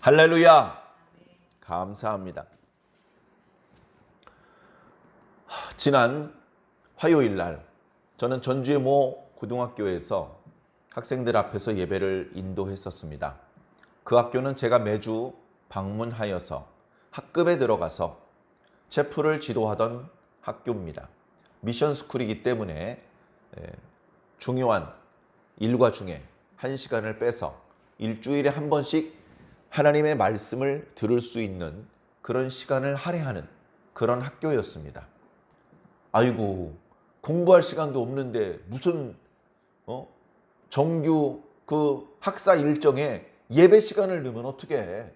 할렐루야! 감사합니다. 지난 화요일 날 저는 전주의 모 고등학교에서 학생들 앞에서 예배를 인도했었습니다. 그 학교는 제가 매주 방문하여서 학급에 들어가서 체프를 지도하던 학교입니다. 미션 스쿨이기 때문에 중요한 일과 중에 1시간을 빼서 일주일에 한 번씩 하나님의 말씀을 들을 수 있는 그런 시간을 할애하는 그런 학교였습니다. 아이고, 공부할 시간도 없는데 무슨 정규 그 학사 일정에 예배 시간을 넣으면 어떻게 해?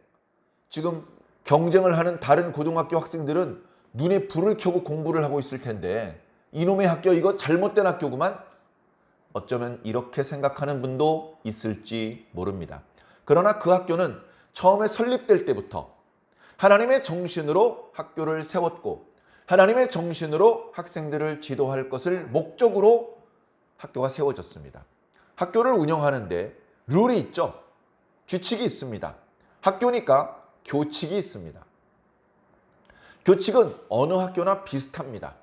지금 경쟁을 하는 다른 고등학교 학생들은 눈에 불을 켜고 공부를 하고 있을 텐데 이놈의 학교 이거 잘못된 학교구만? 어쩌면 이렇게 생각하는 분도 있을지 모릅니다. 그러나 그 학교는 처음에 설립될 때부터 하나님의 정신으로 학교를 세웠고 하나님의 정신으로 학생들을 지도할 것을 목적으로 학교가 세워졌습니다. 학교를 운영하는데 룰이 있죠. 규칙이 있습니다. 학교니까 교칙이 있습니다. 교칙은 어느 학교나 비슷합니다.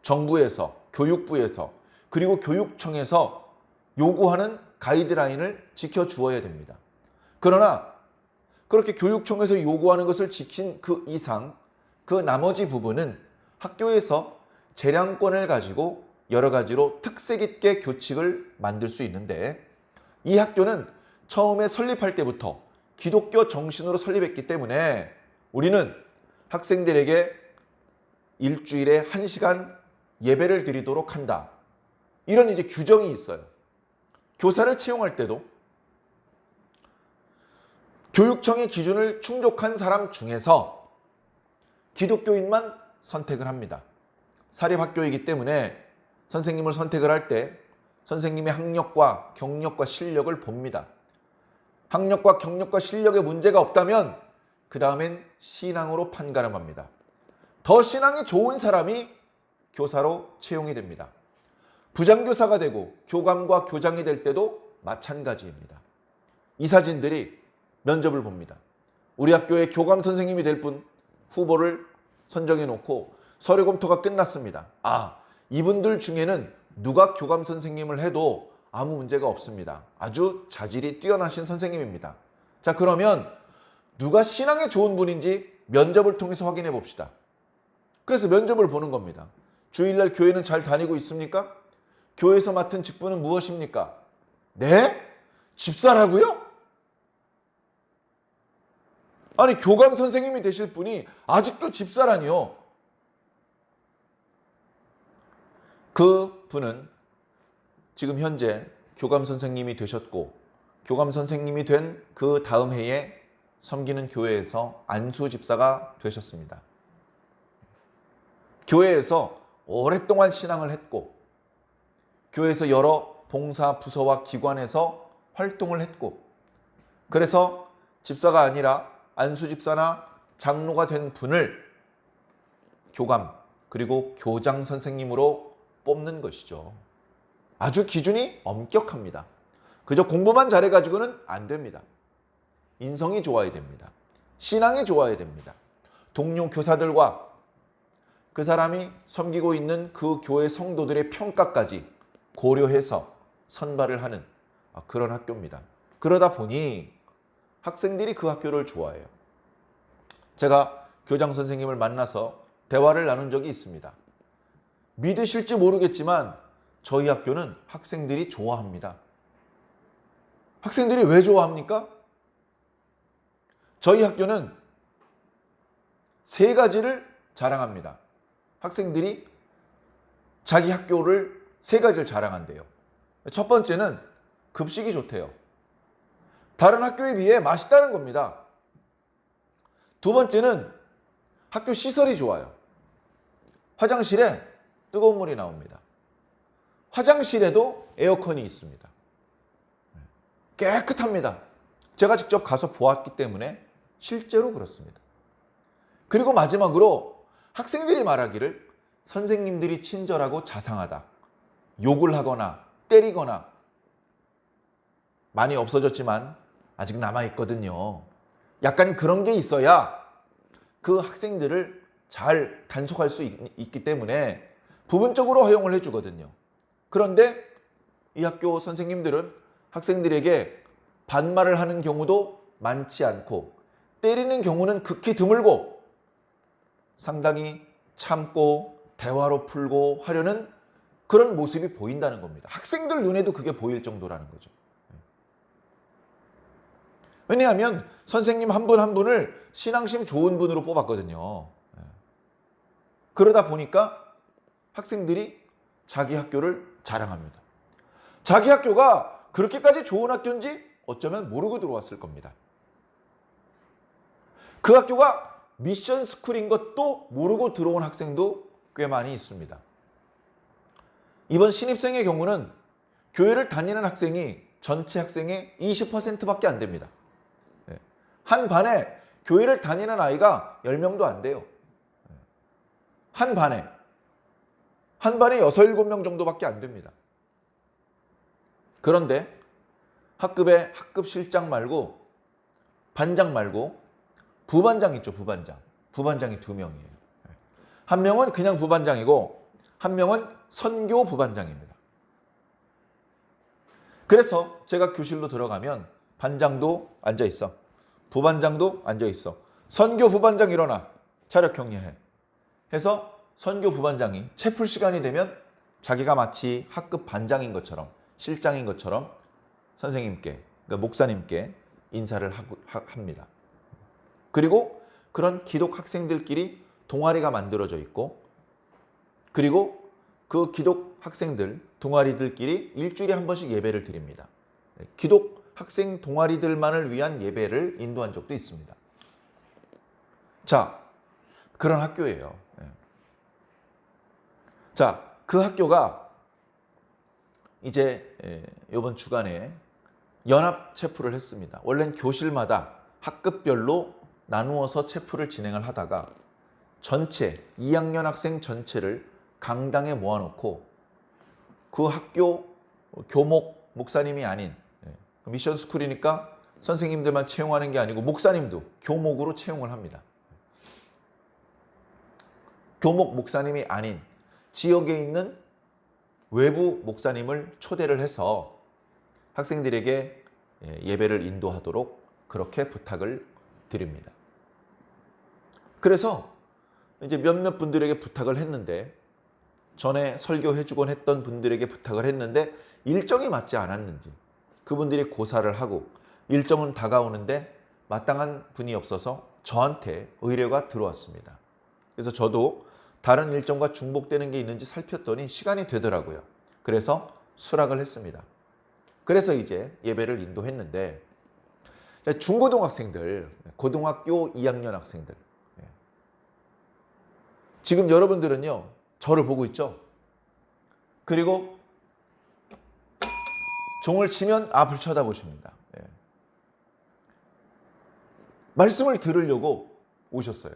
정부에서, 교육부에서, 그리고 교육청에서 요구하는 가이드라인을 지켜주어야 됩니다. 그러나 그렇게 교육청에서 요구하는 것을 지킨 그 이상 그 나머지 부분은 학교에서 재량권을 가지고 여러 가지로 특색 있게 교칙을 만들 수 있는데 이 학교는 처음에 설립할 때부터 기독교 정신으로 설립했기 때문에 우리는 학생들에게 일주일에 1시간 예배를 드리도록 한다. 이런 이제 규정이 있어요. 교사를 채용할 때도 교육청의 기준을 충족한 사람 중에서 기독교인만 선택을 합니다. 사립학교이기 때문에 선생님을 선택을 할 때 선생님의 학력과 경력과 실력을 봅니다. 학력과 경력과 실력에 문제가 없다면 그 다음엔 신앙으로 판가름합니다. 더 신앙이 좋은 사람이 교사로 채용이 됩니다. 부장교사가 되고 교감과 교장이 될 때도 마찬가지입니다. 이사진들이 면접을 봅니다. 우리 학교의 교감 선생님이 될 분 후보를 선정해 놓고 서류 검토가 끝났습니다. 이분들 중에는 누가 교감 선생님을 해도 아무 문제가 없습니다. 아주 자질이 뛰어나신 선생님입니다. 자, 그러면 누가 신앙이 좋은 분인지 면접을 통해서 확인해 봅시다. 그래서 면접을 보는 겁니다. 주일날 교회는 잘 다니고 있습니까? 교회에서 맡은 직분은 무엇입니까? 네? 집사라고요? 아니, 교감 선생님이 되실 분이 아직도 집사라니요. 그 분은 지금 현재 교감 선생님이 되셨고 교감 선생님이 된 그 다음 해에 섬기는 교회에서 안수 집사가 되셨습니다. 교회에서 오랫동안 신앙을 했고 교회에서 여러 봉사 부서와 기관에서 활동을 했고 그래서 집사가 아니라 안수 집사나 장로가 된 분을 교감 그리고 교장 선생님으로 뽑는 것이죠. 아주 기준이 엄격합니다. 그저 공부만 잘해가지고는 안 됩니다. 인성이 좋아야 됩니다. 신앙이 좋아야 됩니다. 동료 교사들과 그 사람이 섬기고 있는 그 교회 성도들의 평가까지 고려해서 선발을 하는 그런 학교입니다. 그러다 보니 학생들이 그 학교를 좋아해요. 제가 교장 선생님을 만나서 대화를 나눈 적이 있습니다. 믿으실지 모르겠지만 저희 학교는 학생들이 좋아합니다. 학생들이 왜 좋아합니까? 저희 학교는 3가지를 자랑합니다. 학생들이 자기 학교를 3가지를 자랑한대요. 첫 번째는 급식이 좋대요. 다른 학교에 비해 맛있다는 겁니다. 두 번째는 학교 시설이 좋아요. 화장실에 뜨거운 물이 나옵니다. 화장실에도 에어컨이 있습니다. 깨끗합니다. 제가 직접 가서 보았기 때문에 실제로 그렇습니다. 그리고 마지막으로 학생들이 말하기를 선생님들이 친절하고 자상하다. 욕을 하거나 때리거나 많이 없어졌지만 아직 남아있거든요. 약간 그런 게 있어야 그 학생들을 잘 단속할 수 있기 때문에 부분적으로 허용을 해주거든요. 그런데 이 학교 선생님들은 학생들에게 반말을 하는 경우도 많지 않고 때리는 경우는 극히 드물고 상당히 참고 대화로 풀고 하려는 그런 모습이 보인다는 겁니다. 학생들 눈에도 그게 보일 정도라는 거죠. 왜냐하면 선생님 한 분 한 분을 신앙심 좋은 분으로 뽑았거든요. 그러다 보니까 학생들이 자기 학교를 자랑합니다. 자기 학교가 그렇게까지 좋은 학교인지 어쩌면 모르고 들어왔을 겁니다. 그 학교가 미션 스쿨인 것도 모르고 들어온 학생도 꽤 많이 있습니다. 이번 신입생의 경우는 교회를 다니는 학생이 전체 학생의 20%밖에 안 됩니다. 한 반에 교회를 다니는 아이가 10명도 안 돼요. 한 반에 6, 7명 정도밖에 안 됩니다. 그런데 학급에 학급 실장 말고 반장 말고 부반장 있죠, 부반장. 부반장이 2명이에요. 한 명은 그냥 부반장이고 한 명은 선교 부반장입니다. 그래서 제가 교실로 들어가면 반장도 앉아 있어. 부반장도 앉아 있어. 선교 부반장 일어나. 차렷 경례해. 해서 선교 부반장이 채플 시간이 되면 자기가 마치 학급 반장인 것처럼 실장인 것처럼 선생님께, 그러니까 목사님께 인사를 합니다. 그리고 그런 기독 학생들끼리 동아리가 만들어져 있고 그리고 그 기독 학생들 동아리들끼리 일주일에 한 번씩 예배를 드립니다. 기독 학생 동아리들만을 위한 예배를 인도한 적도 있습니다. 자, 그런 학교예요. 자, 그 학교가 이제 이번 주간에 연합 체프를 했습니다. 원래는 교실마다 학급별로 나누어서 체프를 진행을 하다가 전체 2학년 학생 전체를 강당에 모아놓고 그 학교 교목 목사님이 아닌 미션 스쿨이니까 선생님들만 채용하는 게 아니고 목사님도 교목으로 채용을 합니다. 교목 목사님이 아닌 지역에 있는 외부 목사님을 초대를 해서 학생들에게 예배를 인도하도록 그렇게 부탁을 드립니다. 그래서 이제 몇몇 분들에게 부탁을 했는데 전에 설교해주곤 했던 분들에게 부탁을 했는데 일정이 맞지 않았는지 그분들이 고사를 하고 일정은 다가오는데 마땅한 분이 없어서 저한테 의뢰가 들어왔습니다. 그래서 저도 다른 일정과 중복되는 게 있는지 살폈더니 시간이 되더라고요. 그래서 수락을 했습니다. 그래서 이제 예배를 인도했는데 중고등학생들, 고등학교 2학년 학생들 지금 여러분들은요 저를 보고 있죠. 그리고 종을 치면 앞을 쳐다보십니다. 말씀을 들으려고 오셨어요.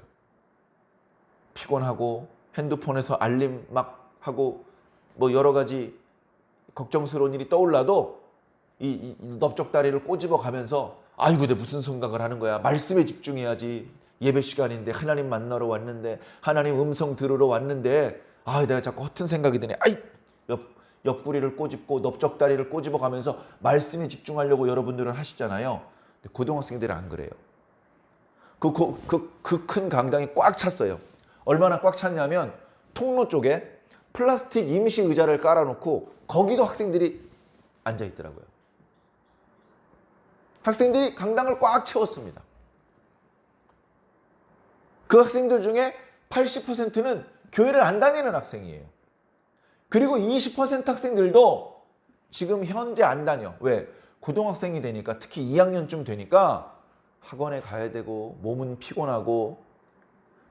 피곤하고 핸드폰에서 알림 막 하고 뭐 여러 가지 걱정스러운 일이 떠올라도 이 넓적다리를 꼬집어 가면서 아이고 내가 무슨 생각을 하는 거야. 말씀에 집중해야지. 예배 시간인데 하나님 만나러 왔는데 하나님 음성 들으러 왔는데 아 내가 자꾸 허튼 생각이 드네. 아이 옆구리를 꼬집고 넓적다리를 꼬집어 가면서 말씀에 집중하려고 여러분들은 하시잖아요. 근데 고등학생들은 안 그래요. 그 큰 강당이 꽉 찼어요. 얼마나 꽉 찼냐면 통로 쪽에 플라스틱 임시 의자를 깔아놓고 거기도 학생들이 앉아 있더라고요. 학생들이 강당을 꽉 채웠습니다. 그 학생들 중에 80%는 교회를 안 다니는 학생이에요. 그리고 20% 학생들도 지금 현재 안 다녀. 왜? 고등학생이 되니까 특히 2학년쯤 되니까 학원에 가야 되고 몸은 피곤하고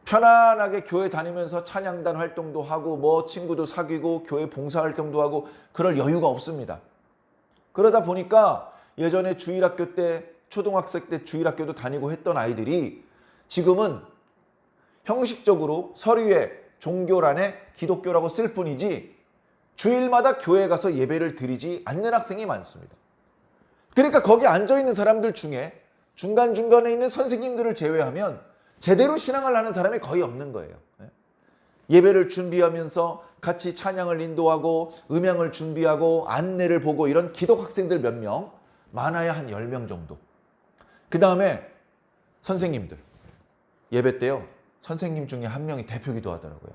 편안하게 교회 다니면서 찬양단 활동도 하고 뭐 친구도 사귀고 교회 봉사활동도 하고 그럴 여유가 없습니다. 그러다 보니까 예전에 주일학교 때 초등학생 때 주일학교도 다니고 했던 아이들이 지금은 형식적으로 서류에 종교란에 기독교라고 쓸 뿐이지 주일마다 교회에 가서 예배를 드리지 않는 학생이 많습니다. 그러니까 거기 앉아있는 사람들 중에 중간중간에 있는 선생님들을 제외하면 제대로 신앙을 하는 사람이 거의 없는 거예요. 예배를 준비하면서 같이 찬양을 인도하고 음향을 준비하고 안내를 보고 이런 기독 학생들 몇 명, 많아야 한 10명 정도. 그 다음에 선생님들. 예배 때요. 선생님 중에 한 명이 대표 기도하더라고요.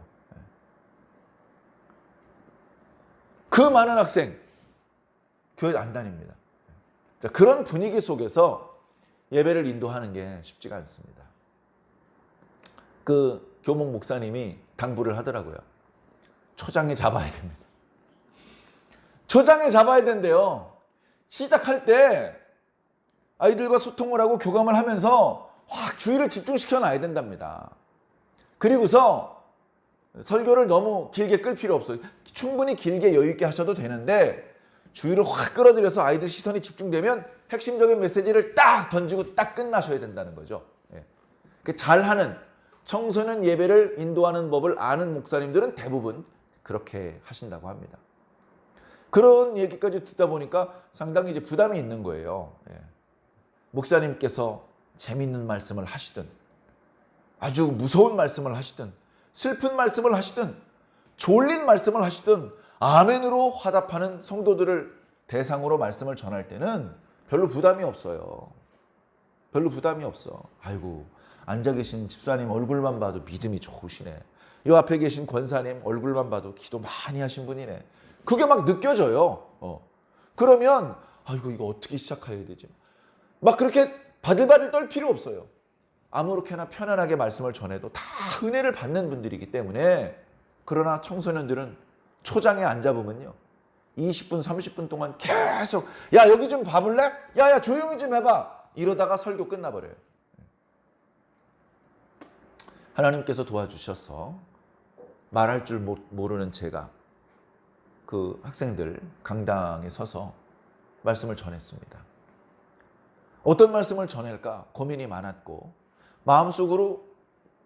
그 많은 학생 교회 안 다닙니다. 자, 그런 분위기 속에서 예배를 인도하는 게 쉽지가 않습니다. 그 교목 목사님이 당부를 하더라고요. 초장에 잡아야 됩니다. 초장에 잡아야 된대요. 시작할 때 아이들과 소통을 하고 교감을 하면서 확 주의를 집중시켜 놔야 된답니다. 그리고서 설교를 너무 길게 끌 필요 없어요. 충분히 길게 여유 있게 하셔도 되는데 주의를 확 끌어들여서 아이들 시선이 집중되면 핵심적인 메시지를 딱 던지고 딱 끝나셔야 된다는 거죠. 잘하는 청소년 예배를 인도하는 법을 아는 목사님들은 대부분 그렇게 하신다고 합니다. 그런 얘기까지 듣다 보니까 상당히 이제 부담이 있는 거예요. 목사님께서 재밌는 말씀을 하시든 아주 무서운 말씀을 하시든 슬픈 말씀을 하시든 졸린 말씀을 하시든 아멘으로 화답하는 성도들을 대상으로 말씀을 전할 때는 별로 부담이 없어요. 별로 부담이 없어. 아이고, 앉아 계신 집사님 얼굴만 봐도 믿음이 좋으시네. 이 앞에 계신 권사님 얼굴만 봐도 기도 많이 하신 분이네. 그게 막 느껴져요. 그러면 아이고, 이거 어떻게 시작해야 되지? 막 그렇게 바들바들 떨 필요 없어요. 아무렇게나 편안하게 말씀을 전해도 다 은혜를 받는 분들이기 때문에. 그러나 청소년들은 초장에 앉아보면요, 20분 30분 동안 계속 야 여기 좀 봐볼래? 야야 조용히 좀 해봐. 이러다가 설교 끝나버려요. 하나님께서 도와주셔서 말할 줄 모르는 제가 그 학생들 강당에 서서 말씀을 전했습니다. 어떤 말씀을 전할까 고민이 많았고 마음속으로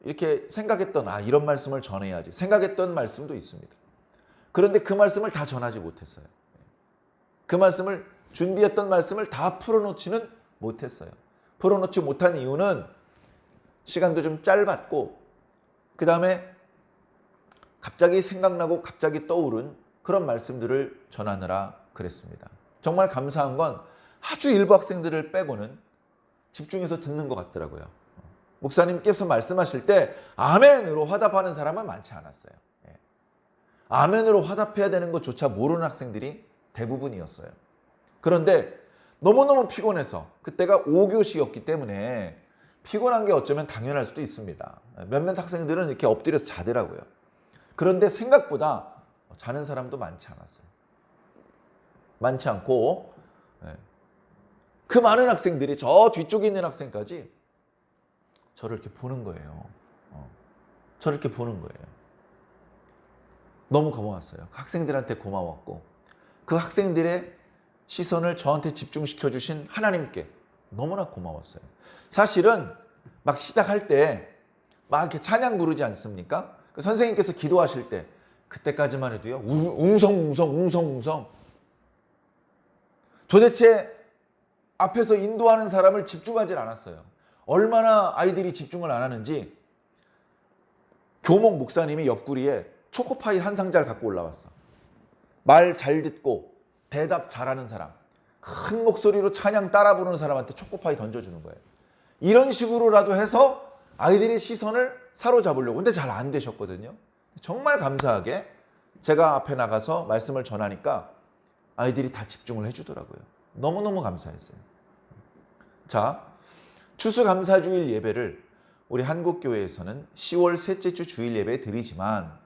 이렇게 생각했던 이런 말씀을 전해야지 생각했던 말씀도 있습니다. 그런데 그 말씀을 다 전하지 못했어요. 그 말씀을 준비했던 말씀을 다 풀어놓지는 못했어요. 풀어놓지 못한 이유는 시간도 좀 짧았고 그 다음에 갑자기 생각나고 갑자기 떠오른 그런 말씀들을 전하느라 그랬습니다. 정말 감사한 건 아주 일부 학생들을 빼고는 집중해서 듣는 것 같더라고요. 목사님께서 말씀하실 때 아멘으로 화답하는 사람은 많지 않았어요. 아멘으로 화답해야 되는 것조차 모르는 학생들이 대부분이었어요. 그런데 너무너무 피곤해서 그때가 5교시였기 때문에 피곤한 게 어쩌면 당연할 수도 있습니다. 몇몇 학생들은 이렇게 엎드려서 자더라고요. 그런데 생각보다 자는 사람도 많지 않았어요. 많지 않고 그 많은 학생들이 저 뒤쪽에 있는 학생까지 저를 이렇게 보는 거예요. 저를 이렇게 보는 거예요. 너무 고마웠어요. 학생들한테 고마웠고 그 학생들의 시선을 저한테 집중시켜 주신 하나님께 너무나 고마웠어요. 사실은 막 시작할 때 막 이렇게 찬양 부르지 않습니까? 그 선생님께서 기도하실 때 그때까지만 해도요 웅성웅성 도대체 앞에서 인도하는 사람을 집중하지 않았어요. 얼마나 아이들이 집중을 안 하는지 교목 목사님이 옆구리에 초코파이 한 상자를 갖고 올라왔어. 말 잘 듣고 대답 잘하는 사람, 큰 목소리로 찬양 따라 부르는 사람한테 초코파이 던져주는 거예요. 이런 식으로라도 해서 아이들의 시선을 사로잡으려고. 근데 잘 안 되셨거든요. 정말 감사하게 제가 앞에 나가서 말씀을 전하니까 아이들이 다 집중을 해주더라고요. 너무너무 감사했어요. 자, 추수감사주일 예배를 우리 한국교회에서는 10월 셋째 주 주일 예배 드리지만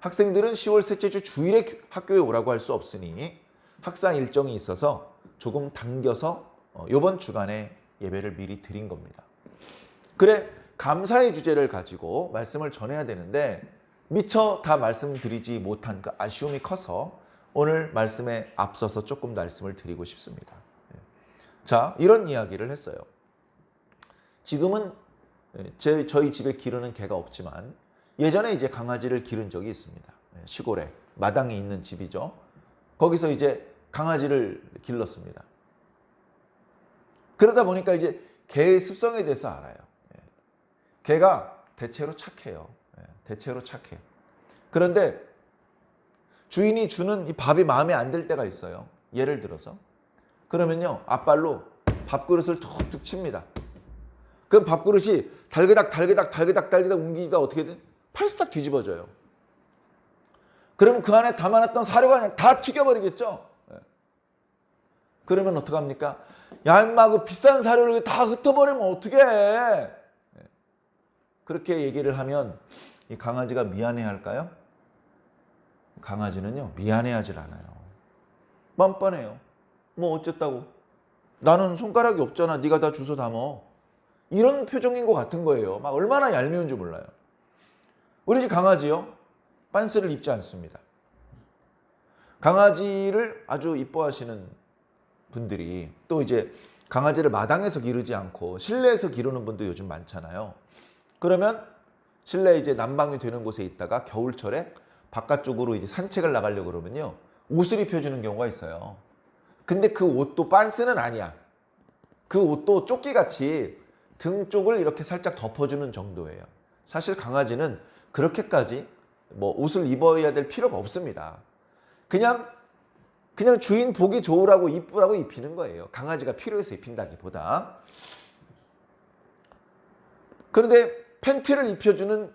학생들은 10월 셋째 주 주일에 학교에 오라고 할 수 없으니 학사 일정이 있어서 조금 당겨서 이번 주간에 예배를 미리 드린 겁니다. 그래, 감사의 주제를 가지고 말씀을 전해야 되는데 미처 다 말씀드리지 못한 그 아쉬움이 커서 오늘 말씀에 앞서서 조금 말씀을 드리고 싶습니다. 자, 이런 이야기를 했어요. 지금은 저희 집에 기르는 개가 없지만 예전에 이제 강아지를 기른 적이 있습니다. 시골에 마당이 있는 집이죠. 거기서 이제 강아지를 길렀습니다. 그러다 보니까 이제 개의 습성에 대해서 알아요. 개가 대체로 착해요. 대체로 착해요. 그런데 주인이 주는 이 밥이 마음에 안 들 때가 있어요. 예를 들어서. 그러면요, 앞발로 밥그릇을 툭툭 칩니다. 그럼 밥그릇이 달그닥 옮기다 어떻게든 팔싹 뒤집어져요. 그러면 그 안에 담아놨던 사료가 그냥 다 튀겨버리겠죠? 그러면 어떡합니까? 야, 임마, 그 비싼 사료를 다 흩어버리면 어떡해? 그렇게 얘기를 하면 이 강아지가 미안해 할까요? 강아지는요, 미안해하질 않아요. 뻔뻔해요. 뭐 어쨌다고. 나는 손가락이 없잖아. 네가 다 주워 담어. 이런 표정인 것 같은 거예요. 막 얼마나 얄미운 줄 몰라요. 우리 집 강아지요, 빤스를 입지 않습니다. 강아지를 아주 이뻐하시는 분들이 또 이제 강아지를 마당에서 기르지 않고 실내에서 기르는 분도 요즘 많잖아요. 그러면 실내 이제 난방이 되는 곳에 있다가 겨울철에 바깥쪽으로 이제 산책을 나가려고 그러면요, 옷을 입혀주는 경우가 있어요. 근데 그 옷도 빤스는 아니야. 그 옷도 조끼같이 등 쪽을 이렇게 살짝 덮어주는 정도예요. 사실 강아지는 그렇게까지 뭐 옷을 입어야 될 필요가 없습니다. 그냥 주인 보기 좋으라고 이쁘라고 입히는 거예요. 강아지가 필요해서 입힌다기보다. 그런데 팬티를 입혀주는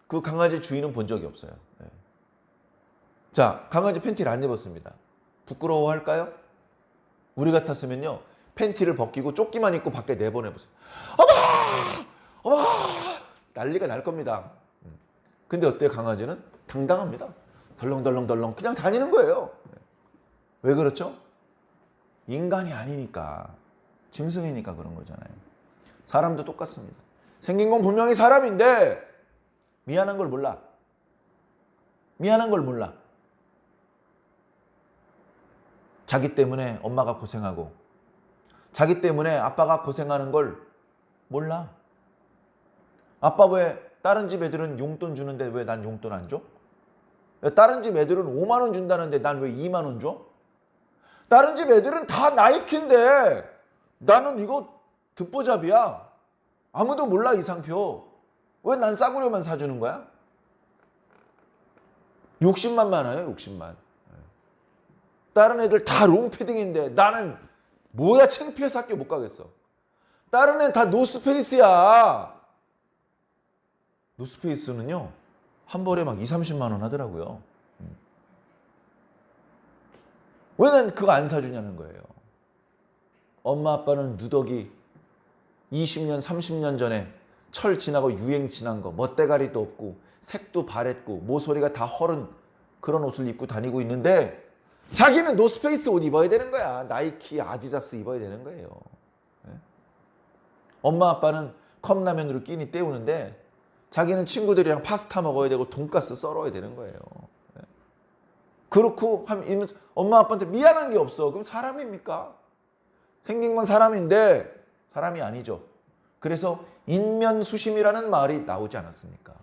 그 강아지 주인은 본 적이 없어요. 자, 강아지 팬티를 안 입었습니다. 부끄러워할까요? 우리 같았으면요, 팬티를 벗기고 조끼만 입고 밖에 내보내보세요. 어마! 난리가 날 겁니다. 근데 어때요? 강아지는 당당합니다. 덜렁덜렁 그냥 다니는 거예요. 왜 그렇죠? 인간이 아니니까. 짐승이니까 그런 거잖아요. 사람도 똑같습니다. 생긴 건 분명히 사람인데 미안한 걸 몰라. 미안한 걸 몰라. 자기 때문에 엄마가 고생하고 자기 때문에 아빠가 고생하는 걸 몰라. 아빠 왜 다른 집 애들은 용돈 주는데 왜 난 용돈 안 줘? 다른 집 애들은 5만 원 준다는데 난 왜 2만 원 줘? 다른 집 애들은 다 나이키인데 나는 이거 듣보잡이야. 아무도 몰라 이 상표. 왜 난 싸구려만 사주는 거야? 욕심만 많아요, 욕심만. 다른 애들 다 롱패딩인데 나는 뭐야, 창피해서 학교 못 가겠어. 다른 애는 다 노스페이스야. 노스페이스는요, 한 벌에 막 2, 30만 원 하더라고요. 왜 난 그거 안 사주냐는 거예요. 엄마 아빠는 누더기 20년, 30년 전에 철 지나고 유행 지난 거, 멋대가리도 없고 색도 바랬고 모서리가 다 헐은 그런 옷을 입고 다니고 있는데 자기는 노스페이스 옷 입어야 되는 거야. 나이키, 아디다스 입어야 되는 거예요. 엄마 아빠는 컵라면으로 끼니 때우는데 자기는 친구들이랑 파스타 먹어야 되고 돈가스 썰어야 되는 거예요. 그렇고 하면 엄마 아빠한테 미안한 게 없어. 그럼 사람입니까? 생긴 건 사람인데 사람이 아니죠. 그래서 인면수심이라는 말이 나오지 않았습니까?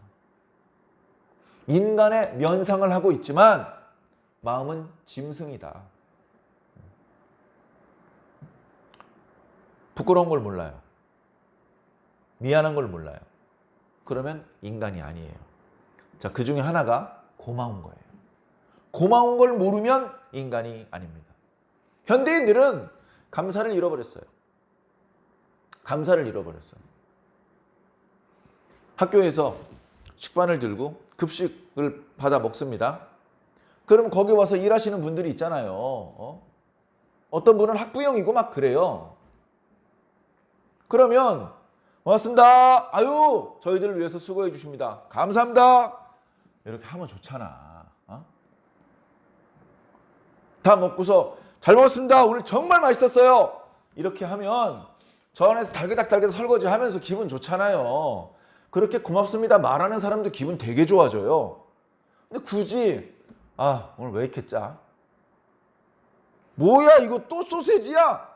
인간의 면상을 하고 있지만 마음은 짐승이다. 부끄러운 걸 몰라요. 미안한 걸 몰라요. 그러면 인간이 아니에요. 자, 그 중에 하나가 고마운 거예요. 고마운 걸 모르면 인간이 아닙니다. 현대인들은 감사를 잃어버렸어요. 감사를 잃어버렸어요. 학교에서 식판을 들고 급식을 받아 먹습니다. 그럼 거기 와서 일하시는 분들이 있잖아요. 어떤 분은 학부형이고 막 그래요. 그러면 고맙습니다. 아유, 저희들을 위해서 수고해 주십니다. 감사합니다. 이렇게 하면 좋잖아. 다 먹고서 잘 먹었습니다. 오늘 정말 맛있었어요. 이렇게 하면 저 안에서 달그닥 설거지 하면서 기분 좋잖아요. 그렇게 고맙습니다 말하는 사람도 기분 되게 좋아져요. 근데 굳이 오늘 왜 이렇게 짜? 뭐야, 이거 또 소세지야?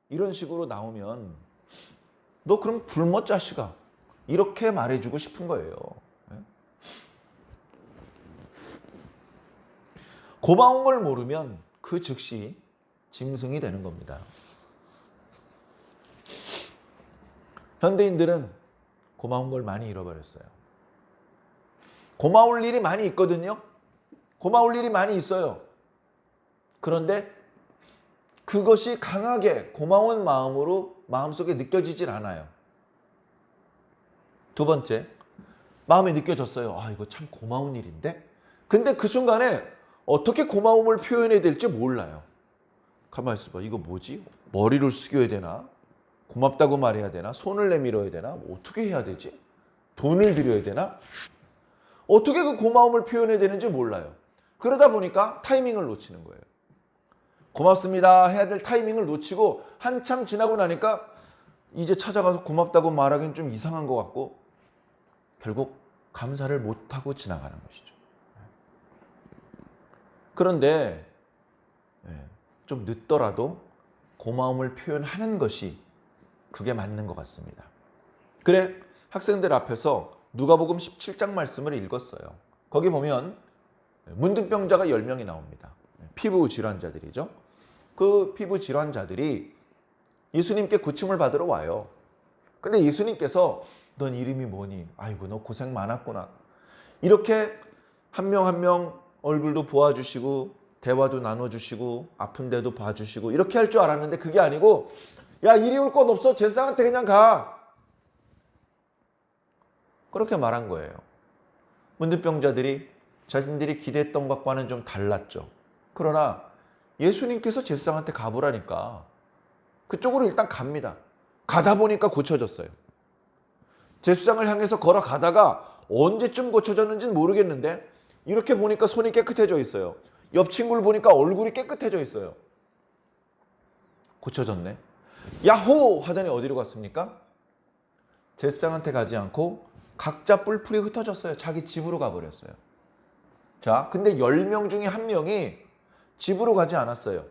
이런 식으로 나오면 너 그럼 굶어 자식아. 이렇게 말해주고 싶은 거예요. 고마운 걸 모르면 그 즉시 짐승이 되는 겁니다. 현대인들은 고마운 걸 많이 잃어버렸어요. 고마울 일이 많이 있거든요. 고마울 일이 많이 있어요. 그런데 그것이 강하게 고마운 마음으로 마음속에 느껴지질 않아요. 두 번째, 마음에 느껴졌어요. 아, 이거 참 고마운 일인데? 근데 그 순간에 어떻게 고마움을 표현해야 될지 몰라요. 가만히 있어봐. 이거 뭐지? 머리를 숙여야 되나? 고맙다고 말해야 되나? 손을 내밀어야 되나? 뭐 어떻게 해야 되지? 돈을 드려야 되나? 어떻게 그 고마움을 표현해야 되는지 몰라요. 그러다 보니까 타이밍을 놓치는 거예요. 고맙습니다 해야 될 타이밍을 놓치고 한참 지나고 나니까 이제 찾아가서 고맙다고 말하기는 좀 이상한 것 같고 결국 감사를 못하고 지나가는 것이죠. 그런데 좀 늦더라도 고마움을 표현하는 것이 그게 맞는 것 같습니다. 그래, 학생들 앞에서 누가복음 17장 말씀을 읽었어요. 거기 보면 문둥병자가 10명이 나옵니다. 피부 질환자들이죠. 그 피부 질환자들이 예수님께 고침을 받으러 와요. 근데 예수님께서 넌 이름이 뭐니? 아이고 너 고생 많았구나. 이렇게 한 명 한 명 얼굴도 보아주시고 대화도 나눠주시고 아픈데도 봐주시고 이렇게 할 줄 알았는데 그게 아니고 야 이리 올 것 없어 제사장한테 그냥 가. 그렇게 말한 거예요. 문둥병자들이 자신들이 기대했던 것과는 좀 달랐죠. 그러나 예수님께서 제사장한테 가보라니까 그쪽으로 일단 갑니다. 가다 보니까 고쳐졌어요. 제사장을 향해서 걸어가다가 언제쯤 고쳐졌는지는 모르겠는데 이렇게 보니까 손이 깨끗해져 있어요. 옆 친구를 보니까 얼굴이 깨끗해져 있어요. 고쳐졌네. 야호! 하더니 어디로 갔습니까? 제사장한테 가지 않고 각자 뿔풀이 흩어졌어요. 자기 집으로 가버렸어요. 자, 근데 10명 중에 한 명이 집으로 가지 않았어요.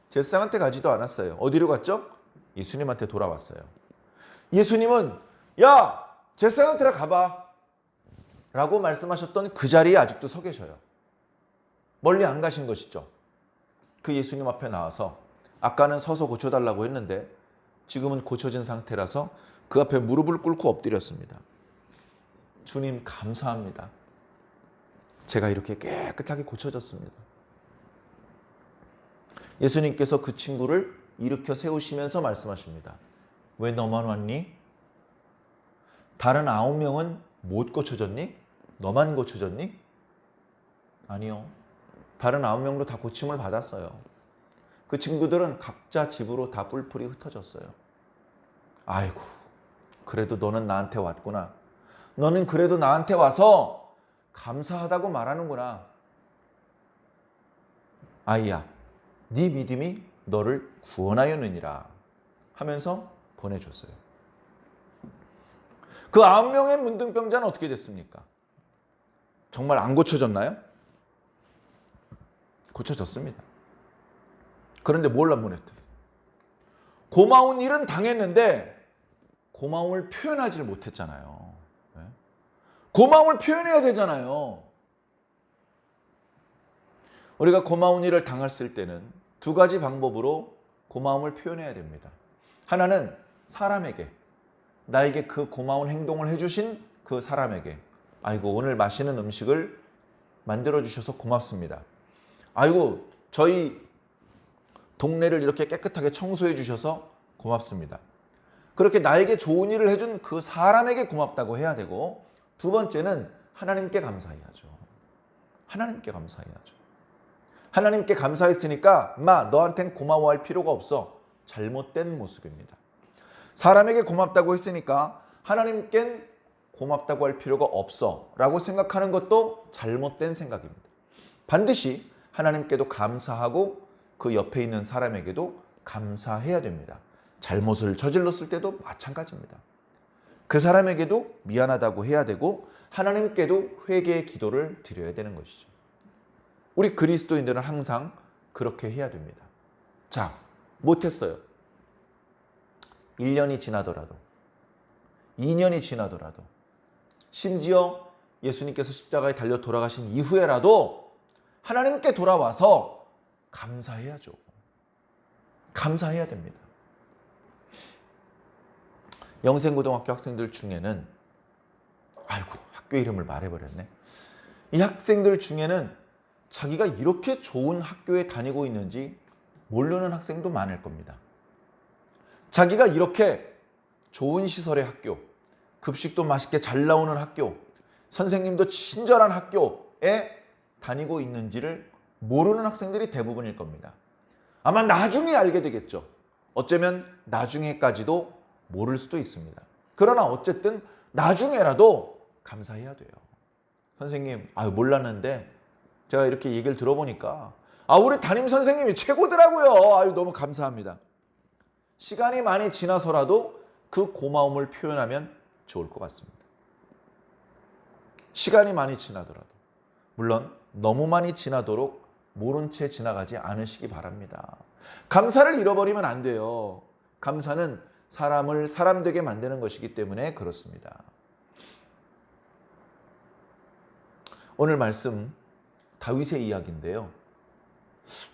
제사장한테 가지도 않았어요. 어디로 갔죠? 예수님한테 돌아왔어요. 예수님은 야! 제사장한테 가봐. 라고 말씀하셨던 그 자리에 아직도 서 계셔요. 멀리 안 가신 것이죠. 그 예수님 앞에 나와서 아까는 서서 고쳐달라고 했는데 지금은 고쳐진 상태라서 그 앞에 무릎을 꿇고 엎드렸습니다. 주님 감사합니다. 제가 이렇게 깨끗하게 고쳐졌습니다. 예수님께서 그 친구를 일으켜 세우시면서 말씀하십니다. 왜 너만 왔니? 다른 9명은 못 고쳐졌니? 너만 고쳐졌니? 아니요. 다른 9명도 다 고침을 받았어요. 그 친구들은 각자 집으로 다 뿔풀이 흩어졌어요. 아이고, 그래도 너는 나한테 왔구나. 너는 그래도 나한테 와서 감사하다고 말하는구나. 아이야, 네 믿음이 너를 구원하였느니라 하면서 보내줬어요. 그 9명의 문둥병자는 어떻게 됐습니까? 정말 안 고쳐졌나요? 고쳐졌습니다. 그런데 뭘 안 보냈어요? 고마운 일은 당했는데 고마움을 표현하지 못했잖아요. 고마움을 표현해야 되잖아요. 우리가 고마운 일을 당했을 때는 두 가지 방법으로 고마움을 표현해야 됩니다. 하나는 사람에게, 나에게 그 고마운 행동을 해주신 그 사람에게, 아이고 오늘 맛있는 음식을 만들어주셔서 고맙습니다. 아이고 저희 동네를 이렇게 깨끗하게 청소해 주셔서 고맙습니다. 그렇게 나에게 좋은 일을 해준 그 사람에게 고맙다고 해야 되고, 두 번째는 하나님께 감사해야죠. 하나님께 감사해야죠. 하나님께 감사했으니까 너한텐 고마워할 필요가 없어. 잘못된 모습입니다. 사람에게 고맙다고 했으니까 하나님께는 고맙다고 할 필요가 없어 라고 생각하는 것도 잘못된 생각입니다. 반드시 하나님께도 감사하고 그 옆에 있는 사람에게도 감사해야 됩니다. 잘못을 저질렀을 때도 마찬가지입니다. 그 사람에게도 미안하다고 해야 되고 하나님께도 회개의 기도를 드려야 되는 것이죠. 우리 그리스도인들은 항상 그렇게 해야 됩니다. 자, 못했어요. 1년이 지나더라도 2년이 지나더라도 심지어 예수님께서 십자가에 달려 돌아가신 이후에라도 하나님께 돌아와서 감사해야죠. 감사해야 됩니다. 영생고등학교 학생들 중에는, 아이고 학교 이름을 말해버렸네. 이 학생들 중에는 자기가 이렇게 좋은 학교에 다니고 있는지 모르는 학생도 많을 겁니다. 자기가 이렇게 좋은 시설의 학교, 급식도 맛있게 잘 나오는 학교, 선생님도 친절한 학교에 다니고 있는지를 모르는 학생들이 대부분일 겁니다. 아마 나중에 알게 되겠죠. 어쩌면 나중에까지도 모를 수도 있습니다. 그러나 어쨌든 나중에라도 감사해야 돼요. 선생님, 몰랐는데 제가 이렇게 얘기를 들어보니까 우리 담임 선생님이 최고더라고요. 너무 감사합니다. 시간이 많이 지나서라도 그 고마움을 표현하면 좋을 것 같습니다. 시간이 많이 지나더라도, 물론 너무 많이 지나도록 모른 채 지나가지 않으시기 바랍니다. 감사를 잃어버리면 안 돼요. 감사는 사람을 사람 되게 만드는 것이기 때문에 그렇습니다. 오늘 말씀 다윗의 이야기인데요.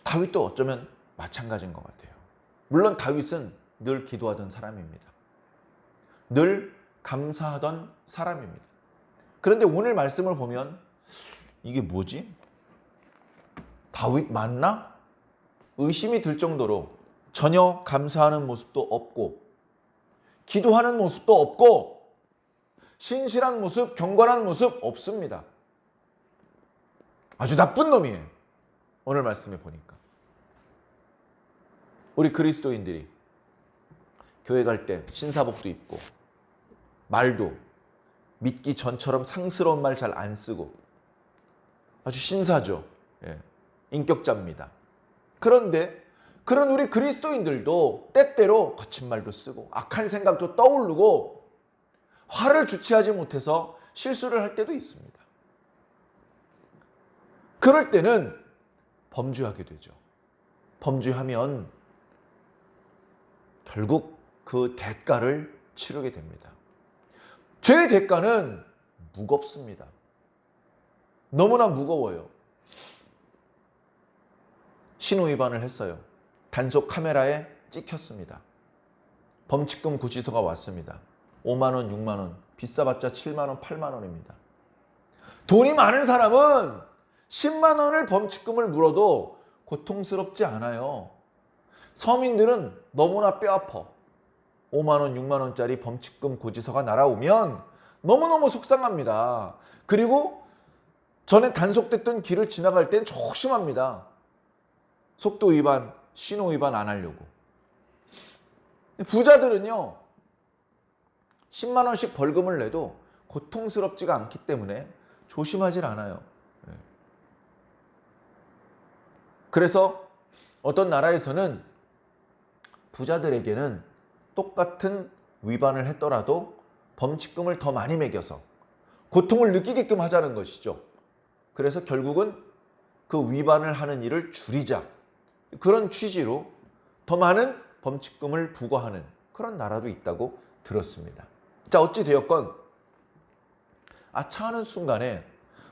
다윗도 어쩌면 마찬가지인 것 같아요. 물론 다윗은 늘 기도하던 사람입니다. 늘 감사하던 사람입니다. 그런데 오늘 말씀을 보면 이게 뭐지? 다윗 맞나? 의심이 들 정도로 전혀 감사하는 모습도 없고, 기도하는 모습도 없고, 신실한 모습, 경건한 모습 없습니다. 아주 나쁜 놈이에요. 오늘 말씀에 보니까. 우리 그리스도인들이 교회 갈 때 신사복도 입고, 말도 믿기 전처럼 상스러운 말 잘 안 쓰고, 아주 신사죠. 인격자입니다. 그런데 그런 우리 그리스도인들도 때때로 거친 말도 쓰고 악한 생각도 떠오르고 화를 주체하지 못해서 실수를 할 때도 있습니다. 그럴 때는 범죄하게 되죠. 범죄하면 결국 그 대가를 치르게 됩니다. 죄의 대가는 무겁습니다. 너무나 무거워요. 신호 위반을 했어요. 단속 카메라에 찍혔습니다. 범칙금 고지서가 왔습니다. 5만 원, 6만 원, 비싸봤자 7만 원, 8만 원입니다. 돈이 많은 사람은 10만 원을 범칙금을 물어도 고통스럽지 않아요. 서민들은 너무나 뼈아파. 5만 원, 6만 원짜리 범칙금 고지서가 날아오면 너무너무 속상합니다. 그리고 전에 단속됐던 길을 지나갈 땐 조심합니다. 속도 위반, 신호 위반 안 하려고. 부자들은요, 10만 원씩 벌금을 내도 고통스럽지가 않기 때문에 조심하질 않아요. 그래서 어떤 나라에서는 부자들에게는 똑같은 위반을 했더라도 범칙금을 더 많이 매겨서 고통을 느끼게끔 하자는 것이죠. 그래서 결국은 그 위반을 하는 일을 줄이자, 그런 취지로 더 많은 범칙금을 부과하는 그런 나라도 있다고 들었습니다. 자, 어찌 되었건 아차하는 순간에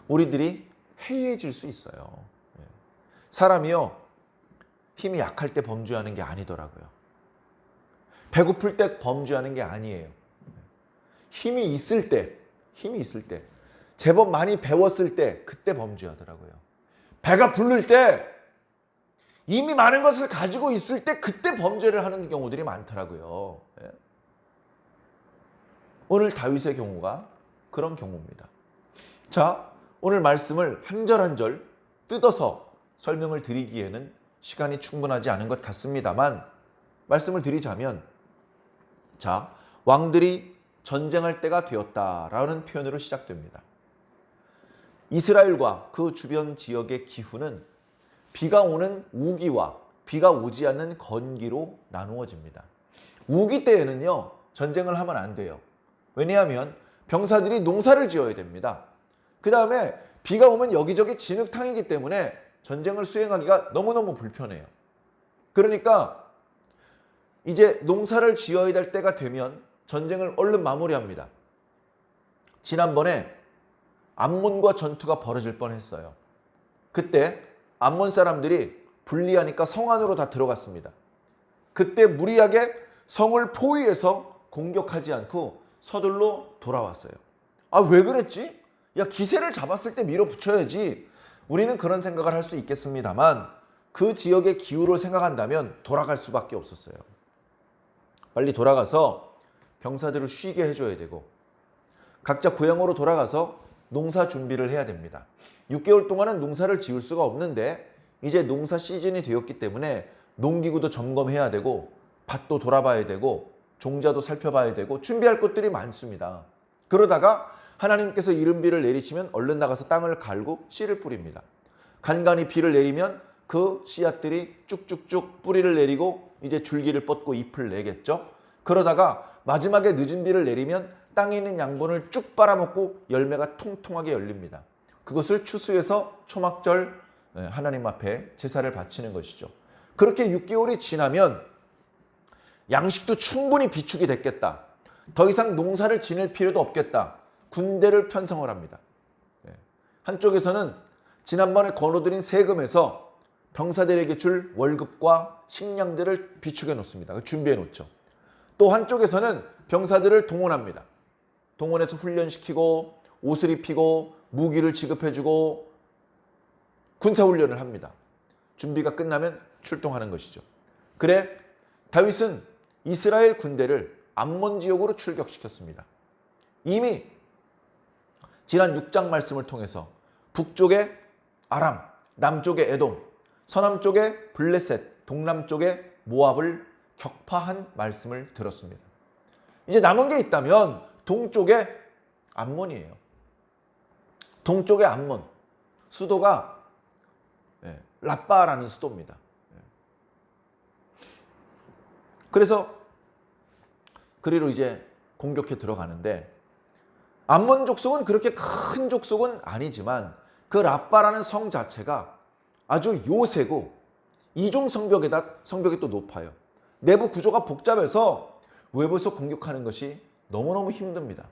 우리들이 해이해질 수 있어요. 사람이요, 힘이 약할 때 범죄하는 게 아니더라고요. 배고플 때 범죄하는 게 아니에요. 힘이 있을 때, 제법 많이 배웠을 때 그때 범죄하더라고요. 배가 부를 때, 이미 많은 것을 가지고 있을 때 그때 범죄를 하는 경우들이 많더라고요. 오늘 다윗의 경우가 그런 경우입니다. 자, 오늘 말씀을 한 절 한 절 뜯어서 설명을 드리기에는 시간이 충분하지 않은 것 같습니다만, 말씀을 드리자면, 자, 왕들이 전쟁할 때가 되었다라는 표현으로 시작됩니다. 이스라엘과 그 주변 지역의 기후는 비가 오는 우기와 비가 오지 않는 건기로 나누어집니다. 우기 때에는요, 전쟁을 하면 안 돼요. 왜냐하면 병사들이 농사를 지어야 됩니다. 그 다음에 비가 오면 여기저기 진흙탕이기 때문에 전쟁을 수행하기가 너무너무 불편해요. 그러니까 이제 농사를 지어야 될 때가 되면 전쟁을 얼른 마무리합니다. 지난번에 암몬과 전투가 벌어질 뻔했어요. 그때 암몬 사람들이 불리하니까 성 안으로 다 들어갔습니다. 그때 무리하게 성을 포위해서 공격하지 않고 서둘러 돌아왔어요. 아, 왜 그랬지? 야, 기세를 잡았을 때 밀어붙여야지. 우리는 그런 생각을 할 수 있겠습니다만 그 지역의 기후를 생각한다면 돌아갈 수밖에 없었어요. 빨리 돌아가서 병사들을 쉬게 해줘야 되고 각자 고향으로 돌아가서 농사 준비를 해야 됩니다. 6개월 동안은 농사를 지을 수가 없는데 이제 농사 시즌이 되었기 때문에 농기구도 점검해야 되고 밭도 돌아봐야 되고 종자도 살펴봐야 되고 준비할 것들이 많습니다. 그러다가 하나님께서 이른 비를 내리시면 얼른 나가서 땅을 갈고 씨를 뿌립니다. 간간히 비를 내리면 그 씨앗들이 쭉쭉쭉 뿌리를 내리고 이제 줄기를 뻗고 잎을 내겠죠. 그러다가 마지막에 늦은 비를 내리면 땅에 있는 양분을 쭉 빨아먹고 열매가 통통하게 열립니다. 그것을 추수해서 초막절 하나님 앞에 제사를 바치는 것이죠. 그렇게 6개월이 지나면 양식도 충분히 비축이 됐겠다. 더 이상 농사를 지낼 필요도 없겠다. 군대를 편성을 합니다. 한쪽에서는 지난번에 거둬들인 세금에서 병사들에게 줄 월급과 식량들을 비축해 놓습니다. 준비해 놓죠. 또 한쪽에서는 병사들을 동원합니다. 동원해서 훈련시키고 옷을 입히고 무기를 지급해주고 군사훈련을 합니다. 준비가 끝나면 출동하는 것이죠. 그래 다윗은 이스라엘 군대를 암몬 지역으로 출격시켰습니다. 이미 지난 6장 말씀을 통해서 북쪽에 아람, 남쪽에 에돔, 서남쪽에 블레셋, 동남쪽에 모압을 격파한 말씀을 들었습니다. 이제 남은 게 있다면 동쪽에 암몬이에요. 동쪽의 암몬, 수도가 라빠라는 수도입니다. 그래서 그리로 이제 공격해 들어가는데 암몬 족속은 그렇게 큰 족속은 아니지만 그 라빠라는 성 자체가 아주 요새고 이중 성벽이 또 높아요. 내부 구조가 복잡해서 외부에서 공격하는 것이 너무너무 힘듭니다.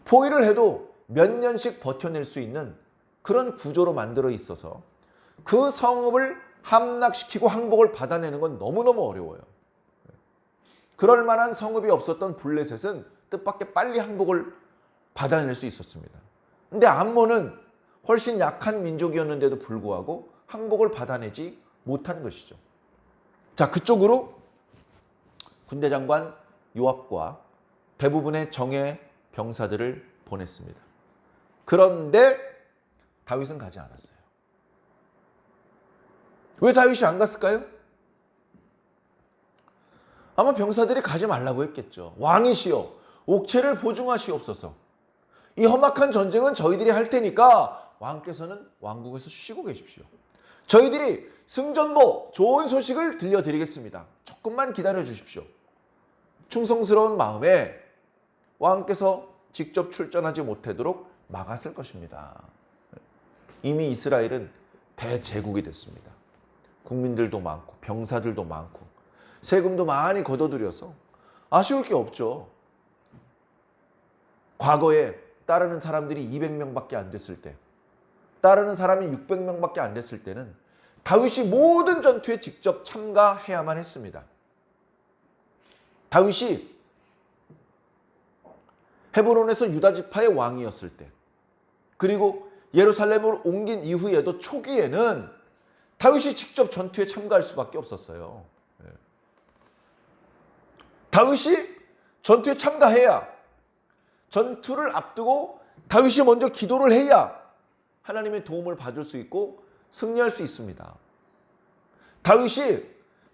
포위를 해도 몇 년씩 버텨낼 수 있는 그런 구조로 만들어 있어서 그 성읍을 함락시키고 항복을 받아내는 건 너무너무 어려워요. 그럴 만한 성읍이 없었던 블레셋은 뜻밖의 빨리 항복을 받아낼 수 있었습니다. 근데 암몬은 훨씬 약한 민족이었는데도 불구하고 항복을 받아내지 못한 것이죠. 자, 그쪽으로 군대 장관 요압과 대부분의 정예 병사들을 보냈습니다. 그런데 다윗은 가지 않았어요. 왜 다윗이 안 갔을까요? 아마 병사들이 가지 말라고 했겠죠. 왕이시여 옥체를 보증하시옵소서. 이 험악한 전쟁은 저희들이 할 테니까 왕께서는 왕궁에서 쉬고 계십시오. 저희들이 승전보 좋은 소식을 들려드리겠습니다. 조금만 기다려 주십시오. 충성스러운 마음에 왕께서 직접 출전하지 못하도록 막았을 것입니다. 이미 이스라엘은 대제국이 됐습니다. 국민들도 많고 병사들도 많고 세금도 많이 걷어들여서 아쉬울 게 없죠. 과거에 따르는 사람들이 200명밖에 안 됐을 때, 따르는 사람이 600명밖에 안 됐을 때는 다윗이 모든 전투에 직접 참가해야만 했습니다. 다윗이 헤브론에서 유다 지파의 왕이었을 때, 그리고 예루살렘으로 옮긴 이후에도 초기에는 다윗이 직접 전투에 참가할 수밖에 없었어요. 다윗이 전투에 참가해야, 전투를 앞두고 다윗이 먼저 기도를 해야 하나님의 도움을 받을 수 있고 승리할 수 있습니다. 다윗이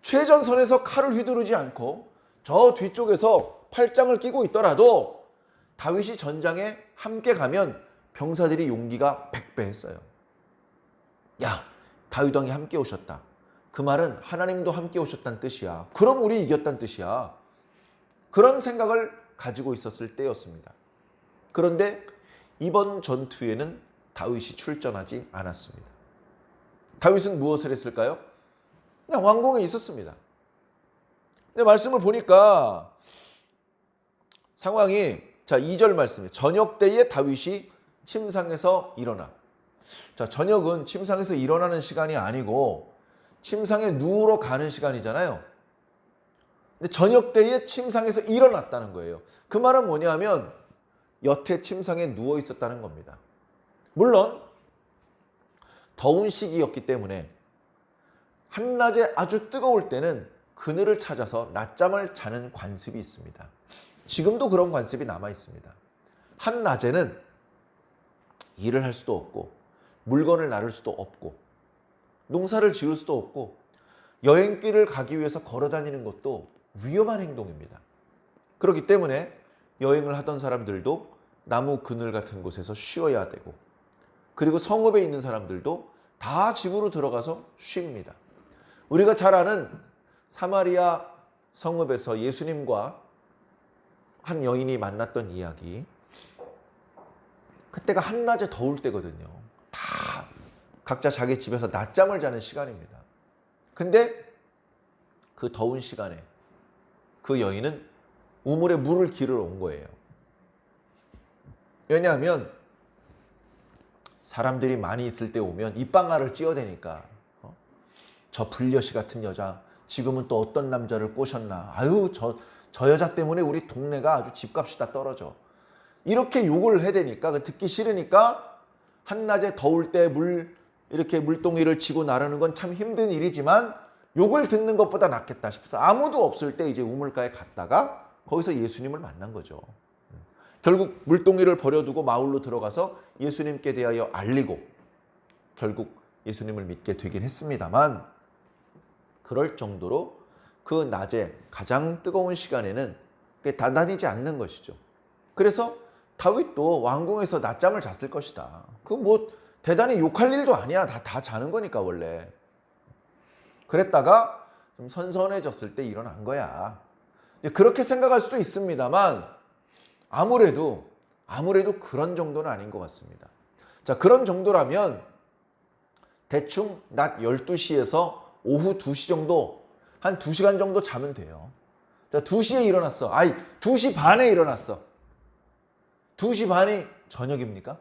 최전선에서 칼을 휘두르지 않고 저 뒤쪽에서 팔짱을 끼고 있더라도 다윗이 전장에 함께 가면 병사들이 용기가 100배 했어요. 야, 다윗 왕이 함께 오셨다. 그 말은 하나님도 함께 오셨다는 뜻이야. 그럼 우리 이겼다는 뜻이야. 그런 생각을 가지고 있었을 때였습니다. 그런데 이번 전투에는 다윗이 출전하지 않았습니다. 다윗은 무엇을 했을까요? 그냥 왕궁에 있었습니다. 근데 말씀을 보니까 상황이, 자, 2절 말씀이에요. 저녁 때에 다윗이 침상에서 일어나. 자, 저녁은 침상에서 일어나는 시간이 아니고 침상에 누우러 가는 시간이잖아요. 근데 저녁 때에 침상에서 일어났다는 거예요. 그 말은 뭐냐면 여태 침상에 누워 있었다는 겁니다. 물론 더운 시기였기 때문에 한낮에 아주 뜨거울 때는 그늘을 찾아서 낮잠을 자는 관습이 있습니다. 지금도 그런 관습이 남아 있습니다. 한낮에는 일을 할 수도 없고 물건을 나를 수도 없고 농사를 지을 수도 없고 여행길을 가기 위해서 걸어 다니는 것도 위험한 행동입니다. 그렇기 때문에 여행을 하던 사람들도 나무 그늘 같은 곳에서 쉬어야 되고, 그리고 성읍에 있는 사람들도 다 집으로 들어가서 쉽니다. 우리가 잘 아는 사마리아 성읍에서 예수님과 한 여인이 만났던 이야기, 그때가 한낮에 더울 때거든요. 다 각자 자기 집에서 낮잠을 자는 시간입니다. 근데 그 더운 시간에 그 여인은 우물에 물을 기르러 온 거예요. 왜냐하면 사람들이 많이 있을 때 오면 입방아를 찧어대니까, 저 불려시 같은 여자 지금은 또 어떤 남자를 꼬셨나, 아유 저 여자 때문에 우리 동네가 아주 집값이 다 떨어져, 이렇게 욕을 해대니까 듣기 싫으니까 한낮에 더울 때 이렇게 물동이를 쥐고 나르는 건 참 힘든 일이지만 욕을 듣는 것보다 낫겠다 싶어서 아무도 없을 때 이제 우물가에 갔다가 거기서 예수님을 만난 거죠. 결국 물동이를 버려두고 마을로 들어가서 예수님께 대하여 알리고 결국 예수님을 믿게 되긴 했습니다만, 그럴 정도로 그 낮에 가장 뜨거운 시간에는 다 다니지 않는 것이죠. 그래서 다윗도 왕궁에서 낮잠을 잤을 것이다. 그 뭐 대단히 욕할 일도 아니야. 다 자는 거니까 원래. 그랬다가 좀 선선해졌을 때 일어난 거야. 그렇게 생각할 수도 있습니다만 아무래도 그런 정도는 아닌 것 같습니다. 자, 그런 정도라면 대충 낮 12시에서 오후 2시 정도, 한 2시간 정도 자면 돼요. 자, 2시에 일어났어. 2시 반에 일어났어. 2시 반이 저녁입니까?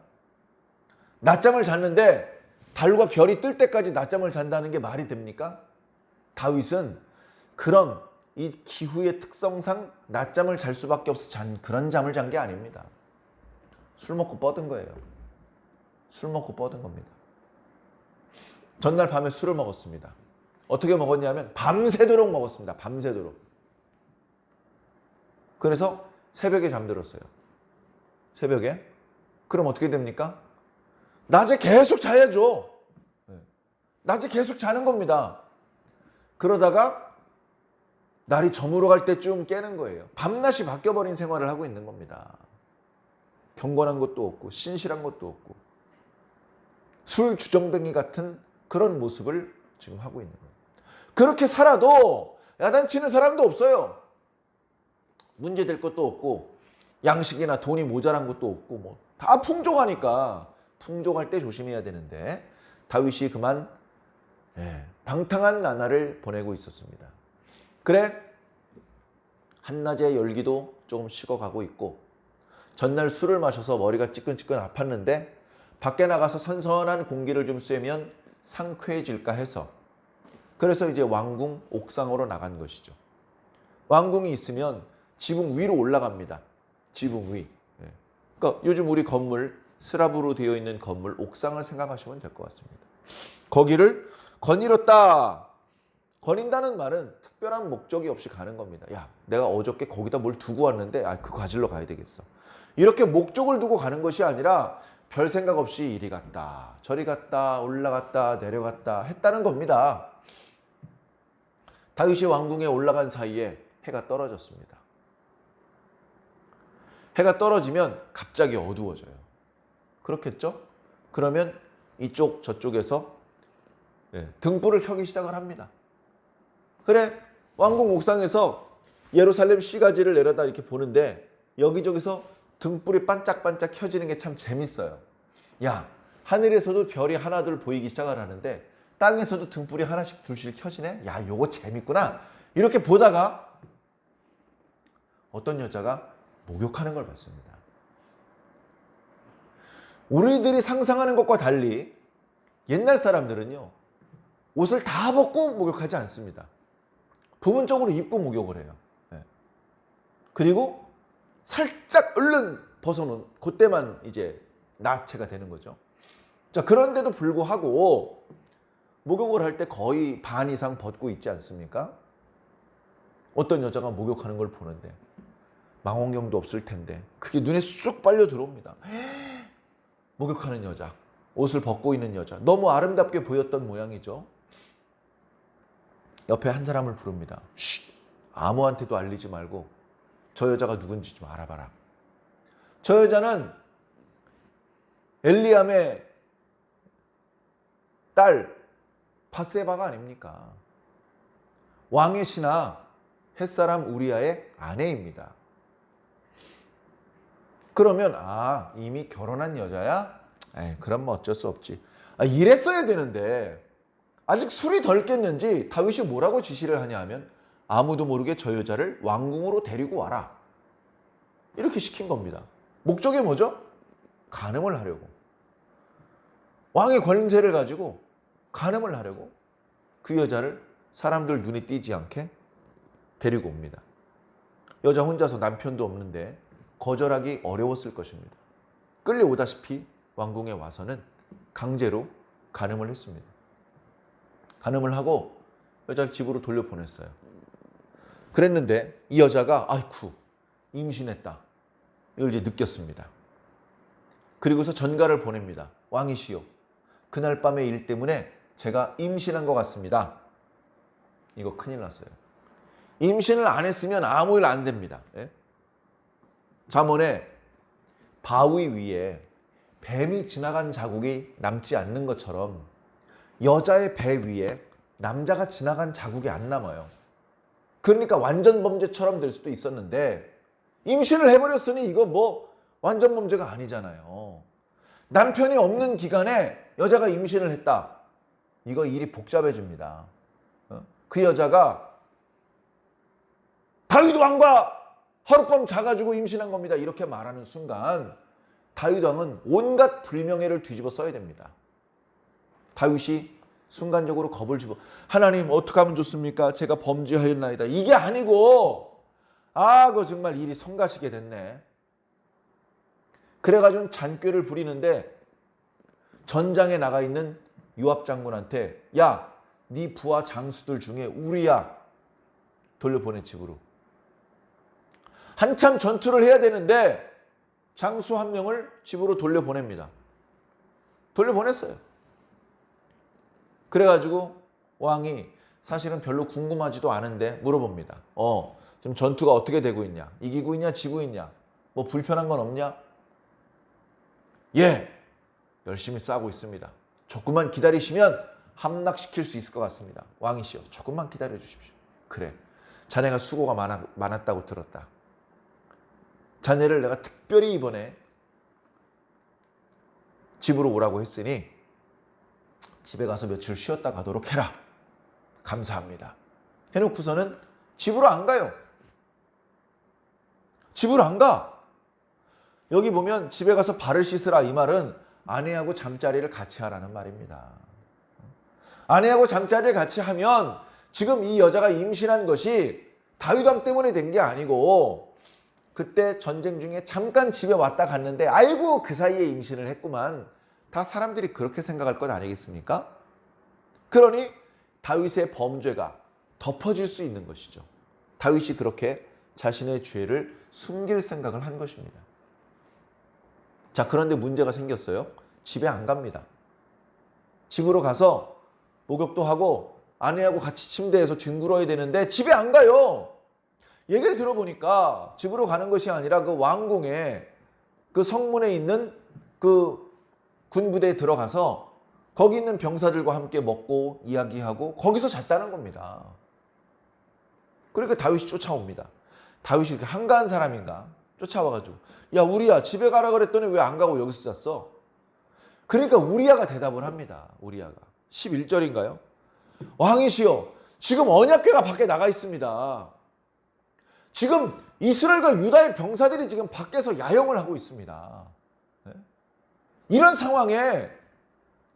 낮잠을 잤는데 달과 별이 뜰 때까지 낮잠을 잔다는 게 말이 됩니까? 다윗은 그런 이 기후의 특성상 낮잠을 잘 수밖에 없어 그런 잠을 잔 게 아닙니다. 술 먹고 뻗은 거예요. 술 먹고 뻗은 겁니다. 전날 밤에 술을 먹었습니다. 어떻게 먹었냐면 밤새도록 먹었습니다. 밤새도록. 그래서 새벽에 잠들었어요. 새벽에. 그럼 어떻게 됩니까? 낮에 계속 자야죠. 낮에 계속 자는 겁니다. 그러다가 날이 저물어 갈 때쯤 깨는 거예요. 밤낮이 바뀌어버린 생활을 하고 있는 겁니다. 경건한 것도 없고 신실한 것도 없고 술 주정뱅이 같은 그런 모습을 지금 하고 있는 거예요. 그렇게 살아도 야단치는 사람도 없어요. 문제될 것도 없고 양식이나 돈이 모자란 것도 없고 뭐 다 풍족하니까, 풍족할 때 조심해야 되는데 다윗이 그만 방탕한 나날을 보내고 있었습니다. 그래, 한낮에 열기도 조금 식어가고 있고 전날 술을 마셔서 머리가 찌끈찌끈 아팠는데 밖에 나가서 선선한 공기를 좀 쐬면 상쾌해질까 해서, 그래서 이제 왕궁 옥상으로 나간 것이죠. 왕궁이 있으면 지붕 위로 올라갑니다. 지붕 위. 그러니까 요즘 우리 건물, 스라브로 되어 있는 건물 옥상을 생각하시면 될 것 같습니다. 거기를 거닐었다. 거닌다는 말은 특별한 목적이 없이 가는 겁니다. 야, 내가 어저께 거기다 뭘 두고 왔는데 그거 가지러 가야 되겠어. 이렇게 목적을 두고 가는 것이 아니라 별 생각 없이 이리 갔다 저리 갔다 올라갔다 내려갔다 했다는 겁니다. 다윗이 왕궁에 올라간 사이에 해가 떨어졌습니다. 해가 떨어지면 갑자기 어두워져요. 그렇겠죠? 그러면 이쪽 저쪽에서 등불을 켜기 시작을 합니다. 그래, 왕궁 옥상에서 예루살렘 시가지를 내려다 이렇게 보는데 여기저기서 등불이 반짝반짝 켜지는 게 참 재밌어요. 야, 하늘에서도 별이 하나둘 보이기 시작을 하는데 땅에서도 등불이 하나씩 둘씩 켜지네? 야, 요거 재밌구나. 이렇게 보다가 어떤 여자가 목욕하는 걸 봤습니다. 우리들이 상상하는 것과 달리 옛날 사람들은요, 옷을 다 벗고 목욕하지 않습니다. 부분적으로 입고 목욕을 해요. 그리고 살짝 얼른 벗어놓은 그때만 이제 나체가 되는 거죠. 자, 그런데도 불구하고 목욕을 할 때 거의 반 이상 벗고 있지 않습니까? 어떤 여자가 목욕하는 걸 보는데 망원경도 없을 텐데 그게 눈에 쑥 빨려 들어옵니다. 목욕하는 여자, 옷을 벗고 있는 여자, 너무 아름답게 보였던 모양이죠. 옆에 한 사람을 부릅니다. 쉿, 아무한테도 알리지 말고 저 여자가 누군지 좀 알아봐라. 저 여자는 엘리암의 딸 바세바가 아닙니까? 왕의 신하 햇사람 우리아의 아내입니다. 그러면 이미 결혼한 여자야? 그럼 뭐 어쩔 수 없지. 이랬어야 되는데 아직 술이 덜 깼는지 다윗이 뭐라고 지시를 하냐 하면 아무도 모르게 저 여자를 왕궁으로 데리고 와라. 이렇게 시킨 겁니다. 목적이 뭐죠? 간음을 하려고. 왕의 권세를 가지고 간음을 하려고 그 여자를 사람들 눈에 띄지 않게 데리고 옵니다. 여자 혼자서 남편도 없는데 거절하기 어려웠을 것입니다. 끌려오다시피 왕궁에 와서는 강제로 간음을 했습니다. 간음을 하고 여자를 집으로 돌려보냈어요. 그랬는데 이 여자가 아이쿠 임신했다. 이걸 이제 느꼈습니다. 그리고서 전가를 보냅니다. 왕이시여, 그날 밤의 일 때문에 제가 임신한 것 같습니다. 이거 큰일 났어요. 임신을 안 했으면 아무 일 안 됩니다. 잠언에 바위 위에 뱀이 지나간 자국이 남지 않는 것처럼 여자의 배 위에 남자가 지나간 자국이 안 남아요. 그러니까 완전 범죄처럼 될 수도 있었는데 임신을 해버렸으니 이거 뭐 완전 범죄가 아니잖아요. 남편이 없는 기간에 여자가 임신을 했다. 이거 일이 복잡해집니다. 그 여자가 다윗 왕과 하룻밤 자가지고 임신한 겁니다. 이렇게 말하는 순간 다윗 왕은 온갖 불명예를 뒤집어 써야 됩니다. 다윗이 순간적으로 겁을 집어 하나님 어떻게 하면 좋습니까? 제가 범죄하였나이다. 이게 아니고 그거 정말 일이 성가시게 됐네. 그래가지고 잔꾀를 부리는데 전장에 나가 있는 요압 장군한테 야, 네 부하 장수들 중에 우리야 돌려보내 집으로. 한참 전투를 해야 되는데 장수 한 명을 집으로 돌려보냅니다. 돌려보냈어요. 그래가지고 왕이 사실은 별로 궁금하지도 않은데 물어봅니다. 지금 전투가 어떻게 되고 있냐? 이기고 있냐? 지고 있냐? 뭐 불편한 건 없냐? 예, 열심히 싸우고 있습니다. 조금만 기다리시면 함락시킬 수 있을 것 같습니다. 왕이시여, 조금만 기다려 주십시오. 그래, 자네가 수고가 많았다고 들었다. 자네를 내가 특별히 이번에 집으로 오라고 했으니 집에 가서 며칠 쉬었다 가도록 해라. 감사합니다. 해놓고서는 집으로 안 가요. 집으로 안 가. 여기 보면 집에 가서 발을 씻으라 이 말은 아내하고 잠자리를 같이 하라는 말입니다. 아내하고 잠자리를 같이 하면 지금 이 여자가 임신한 것이 다윗 왕 때문에 된 게 아니고 그때 전쟁 중에 잠깐 집에 왔다 갔는데 아이고 그 사이에 임신을 했구만. 다 사람들이 그렇게 생각할 것 아니겠습니까? 그러니 다윗의 범죄가 덮어질 수 있는 것이죠. 다윗이 그렇게 자신의 죄를 숨길 생각을 한 것입니다. 자, 그런데 문제가 생겼어요. 집에 안 갑니다. 집으로 가서 목욕도 하고 아내하고 같이 침대에서 뒹굴어야 되는데 집에 안 가요. 얘기를 들어보니까 집으로 가는 것이 아니라 그 왕궁에 그 성문에 있는 그 군부대에 들어가서 거기 있는 병사들과 함께 먹고 이야기하고 거기서 잤다는 겁니다. 그러니까 다윗이 쫓아옵니다. 다윗이 이렇게 한가한 사람인가? 쫓아와가지고 야 우리야 집에 가라 그랬더니 왜 안 가고 여기서 잤어? 그러니까 우리야가 대답을 합니다. 우리야가 11절인가요? 왕이시여 지금 언약궤가 밖에 나가 있습니다. 지금 이스라엘과 유다의 병사들이 지금 밖에서 야영을 하고 있습니다. 이런 상황에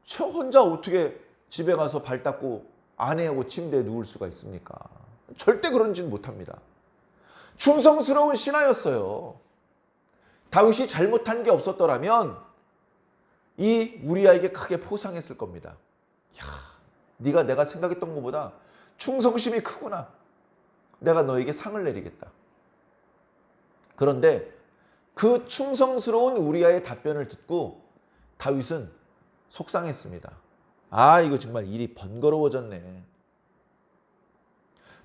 저 혼자 어떻게 집에 가서 발 닦고 아내하고 침대에 누울 수가 있습니까? 절대 그런지는 못합니다. 충성스러운 신하였어요. 다윗이 잘못한 게 없었더라면 이 우리아에게 크게 포상했을 겁니다. 야, 네가 내가 생각했던 것보다 충성심이 크구나. 내가 너에게 상을 내리겠다. 그런데 그 충성스러운 우리아의 답변을 듣고 다윗은 속상했습니다. 아, 이거 정말 일이 번거로워졌네.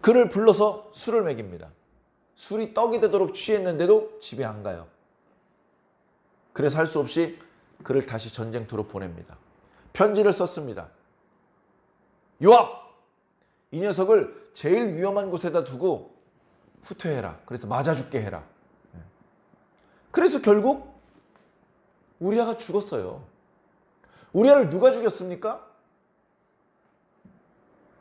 그를 불러서 술을 먹입니다. 술이 떡이 되도록 취했는데도 집에 안 가요. 그래서 할 수 없이 그를 다시 전쟁터로 보냅니다. 편지를 썼습니다. 요압! 이 녀석을 제일 위험한 곳에다 두고 후퇴해라. 그래서 맞아 죽게 해라. 그래서 결국 우리아가 죽었어요. 우리아를 누가 죽였습니까?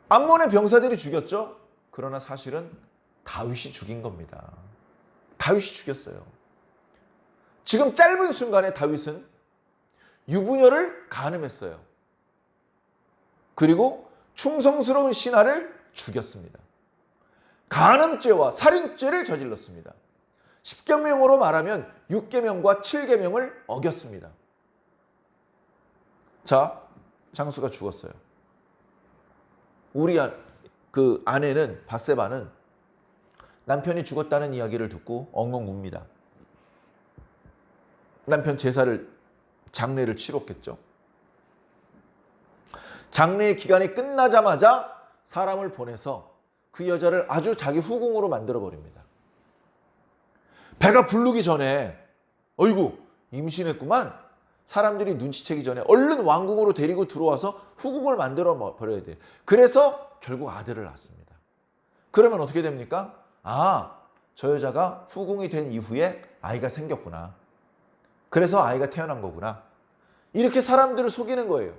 암몬의 병사들이 죽였죠. 그러나 사실은 다윗이 죽인 겁니다. 다윗이 죽였어요. 지금 짧은 순간에 다윗은 유부녀를 간음했어요. 그리고 충성스러운 신하를 죽였습니다. 간음죄와 살인죄를 저질렀습니다. 10계명으로 말하면 6계명과 7계명을 어겼습니다. 자, 장수가 죽었어요. 우리 그 아내는 밧세바는 남편이 죽었다는 이야기를 듣고 엉엉 웁니다. 남편 장례를 치렀겠죠. 장례의 기간이 끝나자마자 사람을 보내서 그 여자를 아주 자기 후궁으로 만들어 버립니다. 배가 부르기 전에 어이구 임신했구만. 사람들이 눈치채기 전에 얼른 왕궁으로 데리고 들어와서 후궁을 만들어 버려야 돼. 그래서 결국 아들을 낳습니다. 그러면 어떻게 됩니까? 아, 저 여자가 후궁이 된 이후에 아이가 생겼구나. 그래서 아이가 태어난 거구나. 이렇게 사람들을 속이는 거예요.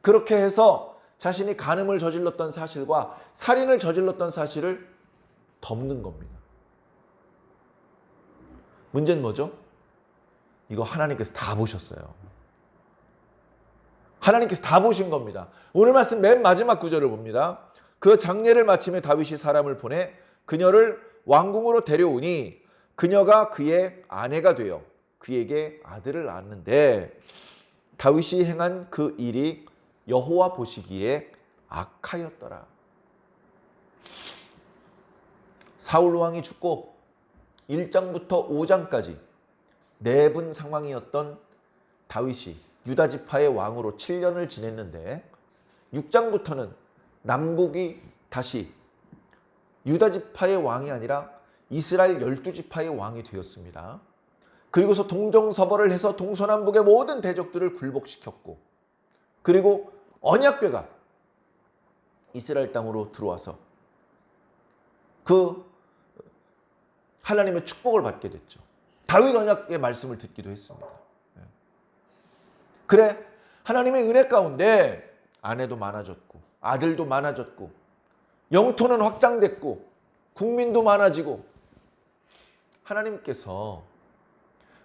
그렇게 해서 자신이 간음을 저질렀던 사실과 살인을 저질렀던 사실을 덮는 겁니다. 문제는 뭐죠? 이거 하나님께서 다 보셨어요. 하나님께서 다 보신 겁니다. 오늘 말씀 맨 마지막 구절을 봅니다. 그 장례를 마침에 다윗이 사람을 보내 그녀를 왕궁으로 데려오니 그녀가 그의 아내가 되어 그에게 아들을 낳았는데 다윗이 행한 그 일이 여호와 보시기에 악하였더라. 사울 왕이 죽고 1장부터 5장까지 내분 상황이었던 다윗이 유다 지파의 왕으로 7년을 지냈는데 6장부터는 남북이 다시 유다 지파의 왕이 아니라 이스라엘 12지파의 왕이 되었습니다. 그리고서 동정서벌을 해서 동서남북의 모든 대적들을 굴복시켰고 그리고 언약궤가 이스라엘 땅으로 들어와서 그 하나님의 축복을 받게 됐죠. 다윗 언약의 말씀을 듣기도 했습니다. 그래, 하나님의 은혜 가운데 아내도 많아졌고 아들도 많아졌고 영토는 확장됐고 국민도 많아지고 하나님께서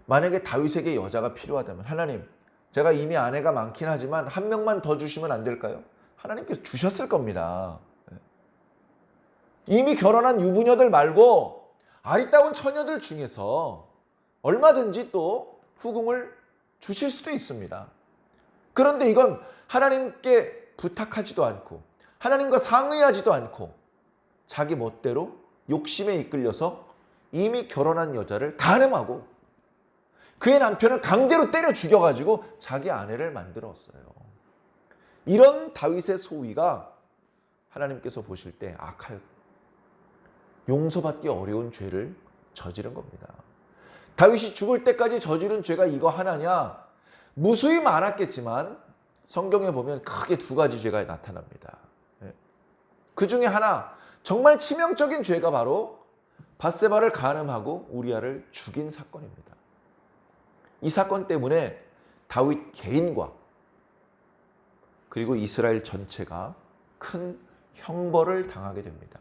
만약에 다윗에게 여자가 필요하다면 하나님, 제가 이미 아내가 많긴 하지만 한 명만 더 주시면 안 될까요? 하나님께서 주셨을 겁니다. 이미 결혼한 유부녀들 말고 아리따운 처녀들 중에서 얼마든지 또 후궁을 주실 수도 있습니다. 그런데 이건 하나님께 부탁하지도 않고 하나님과 상의하지도 않고 자기 멋대로 욕심에 이끌려서 이미 결혼한 여자를 간음하고 그의 남편을 강제로 때려 죽여가지고 자기 아내를 만들었어요. 이런 다윗의 소위가 하나님께서 보실 때 악하여 용서받기 어려운 죄를 저지른 겁니다. 다윗이 죽을 때까지 저지른 죄가 이거 하나냐? 무수히 많았겠지만 성경에 보면 크게 두 가지 죄가 나타납니다. 그 중에 하나, 정말 치명적인 죄가 바로 밧세바를 간음하고 우리아를 죽인 사건입니다. 이 사건 때문에 다윗 개인과 그리고 이스라엘 전체가 큰 형벌을 당하게 됩니다.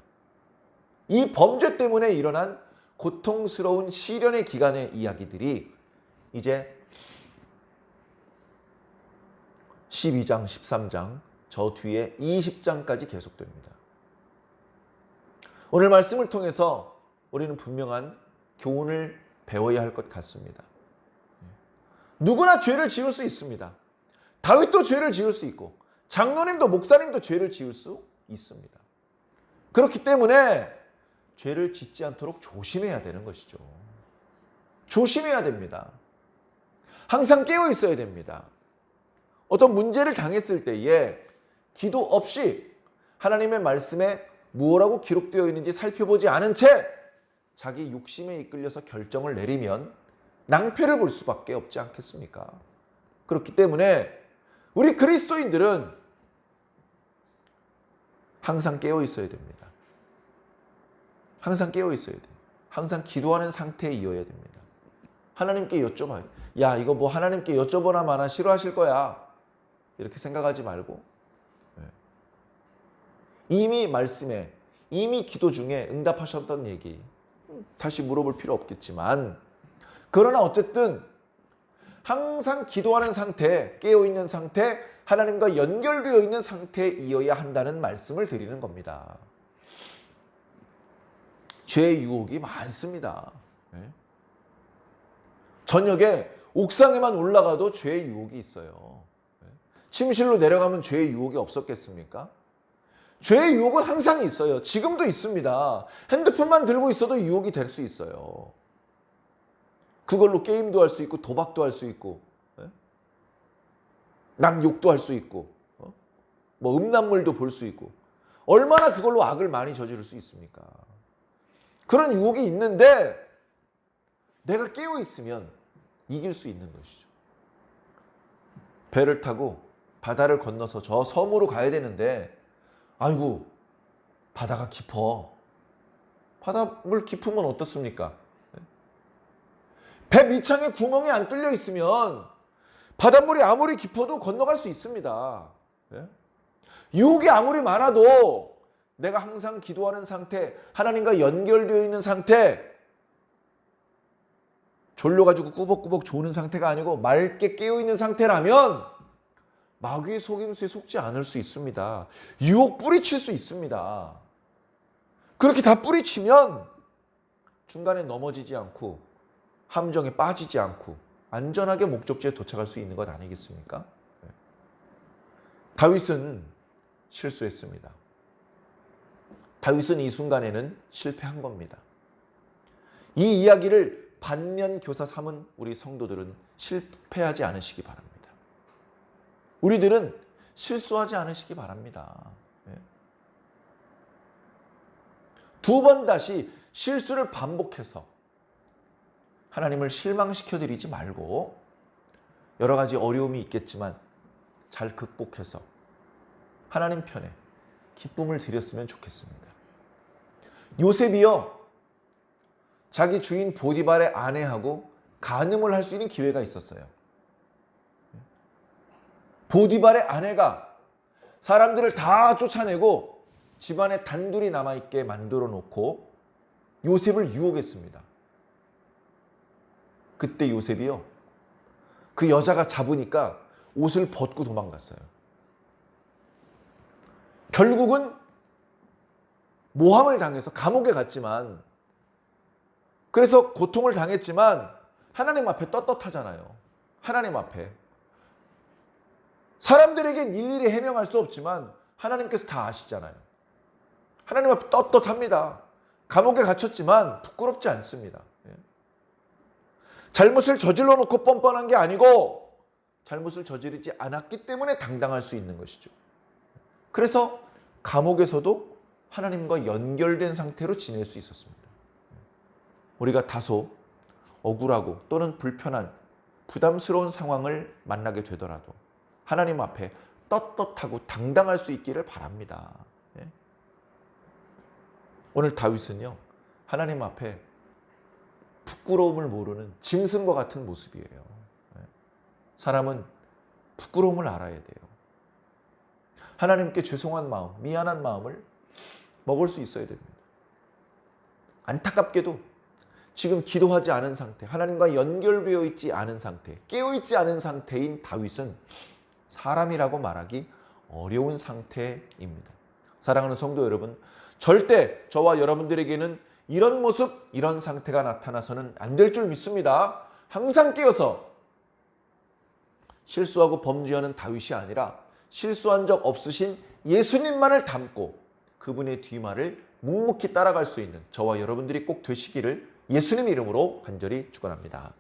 이 범죄 때문에 일어난 고통스러운 시련의 기간의 이야기들이 이제 12장, 13장, 저 뒤에 20장까지 계속됩니다. 오늘 말씀을 통해서 우리는 분명한 교훈을 배워야 할 것 같습니다. 누구나 죄를 지을 수 있습니다. 다윗도 죄를 지을 수 있고 장로님도 목사님도 죄를 지을 수 있습니다. 그렇기 때문에 죄를 짓지 않도록 조심해야 되는 것이죠. 조심해야 됩니다. 항상 깨어 있어야 됩니다. 어떤 문제를 당했을 때에 기도 없이 하나님의 말씀에 무엇라고 기록되어 있는지 살펴보지 않은 채 자기 욕심에 이끌려서 결정을 내리면 낭패를 볼 수밖에 없지 않겠습니까? 그렇기 때문에 우리 그리스도인들은 항상 깨어 있어야 됩니다. 항상 깨어 있어야 돼요. 항상 기도하는 상태에 이어야 됩니다. 하나님께 여쭤봐요. 야, 이거 뭐 하나님께 여쭤보나 마나 싫어하실 거야. 이렇게 생각하지 말고 이미 말씀에, 이미 기도 중에 응답하셨던 얘기 다시 물어볼 필요 없겠지만, 그러나 어쨌든 항상 기도하는 상태, 깨어있는 상태, 하나님과 연결되어 있는 상태에 이어야 한다는 말씀을 드리는 겁니다. 죄의 유혹이 많습니다. 저녁에 옥상에만 올라가도 죄의 유혹이 있어요. 침실로 내려가면 죄의 유혹이 없었겠습니까? 죄의 유혹은 항상 있어요. 지금도 있습니다. 핸드폰만 들고 있어도 유혹이 될 수 있어요. 그걸로 게임도 할 수 있고 도박도 할 수 있고 남 욕도 할 수 있고 뭐 음란물도 볼 수 있고 얼마나 그걸로 악을 많이 저지를 수 있습니까? 그런 유혹이 있는데 내가 깨어 있으면 이길 수 있는 것이죠. 배를 타고 바다를 건너서 저 섬으로 가야 되는데 아이고 바다가 깊어. 바닷물 깊으면 어떻습니까? 배 밑창에 구멍이 안 뚫려 있으면 바닷물이 아무리 깊어도 건너갈 수 있습니다. 유혹이 아무리 많아도 내가 항상 기도하는 상태, 하나님과 연결되어 있는 상태, 졸려가지고 꾸벅꾸벅 조는 상태가 아니고 맑게 깨어있는 상태라면 마귀의 속임수에 속지 않을 수 있습니다. 유혹 뿌리칠 수 있습니다. 그렇게 다 뿌리치면 중간에 넘어지지 않고 함정에 빠지지 않고 안전하게 목적지에 도착할 수 있는 것 아니겠습니까? 다윗은 실수했습니다. 다윗은 이 순간에는 실패한 겁니다. 이 이야기를 반면교사 삼은 우리 성도들은 실패하지 않으시기 바랍니다. 우리들은 실수하지 않으시기 바랍니다. 두 번 다시 실수를 반복해서 하나님을 실망시켜드리지 말고 여러 가지 어려움이 있겠지만 잘 극복해서 하나님 편에 기쁨을 드렸으면 좋겠습니다. 요셉이요, 자기 주인 보디발의 아내하고 간음을 할 수 있는 기회가 있었어요. 보디발의 아내가 사람들을 다 쫓아내고 집안에 단둘이 남아있게 만들어 놓고 요셉을 유혹했습니다. 그때 요셉이요, 그 여자가 잡으니까 옷을 벗고 도망갔어요. 결국은 모함을 당해서 감옥에 갔지만, 그래서 고통을 당했지만 하나님 앞에 떳떳하잖아요. 하나님 앞에 사람들에겐 일일이 해명할 수 없지만 하나님께서 다 아시잖아요. 하나님 앞에 떳떳합니다. 감옥에 갇혔지만 부끄럽지 않습니다. 잘못을 저질러 놓고 뻔뻔한 게 아니고 잘못을 저지르지 않았기 때문에 당당할 수 있는 것이죠. 그래서 감옥에서도 하나님과 연결된 상태로 지낼 수 있었습니다. 우리가 다소 억울하고 또는 불편한 부담스러운 상황을 만나게 되더라도 하나님 앞에 떳떳하고 당당할 수 있기를 바랍니다. 오늘 다윗은요, 하나님 앞에 부끄러움을 모르는 짐승과 같은 모습이에요. 사람은 부끄러움을 알아야 돼요. 하나님께 죄송한 마음, 미안한 마음을 먹을 수 있어야 됩니다. 안타깝게도 지금 기도하지 않은 상태, 하나님과 연결되어 있지 않은 상태, 깨어있지 않은 상태인 다윗은 사람이라고 말하기 어려운 상태입니다. 사랑하는 성도 여러분, 절대 저와 여러분들에게는 이런 모습, 이런 상태가 나타나서는 안 될 줄 믿습니다. 항상 깨어서 실수하고 범죄하는 다윗이 아니라 실수한 적 없으신 예수님만을 닮고 그분의 뒤말을 묵묵히 따라갈 수 있는 저와 여러분들이 꼭 되시기를 예수님 이름으로 간절히 축원합니다.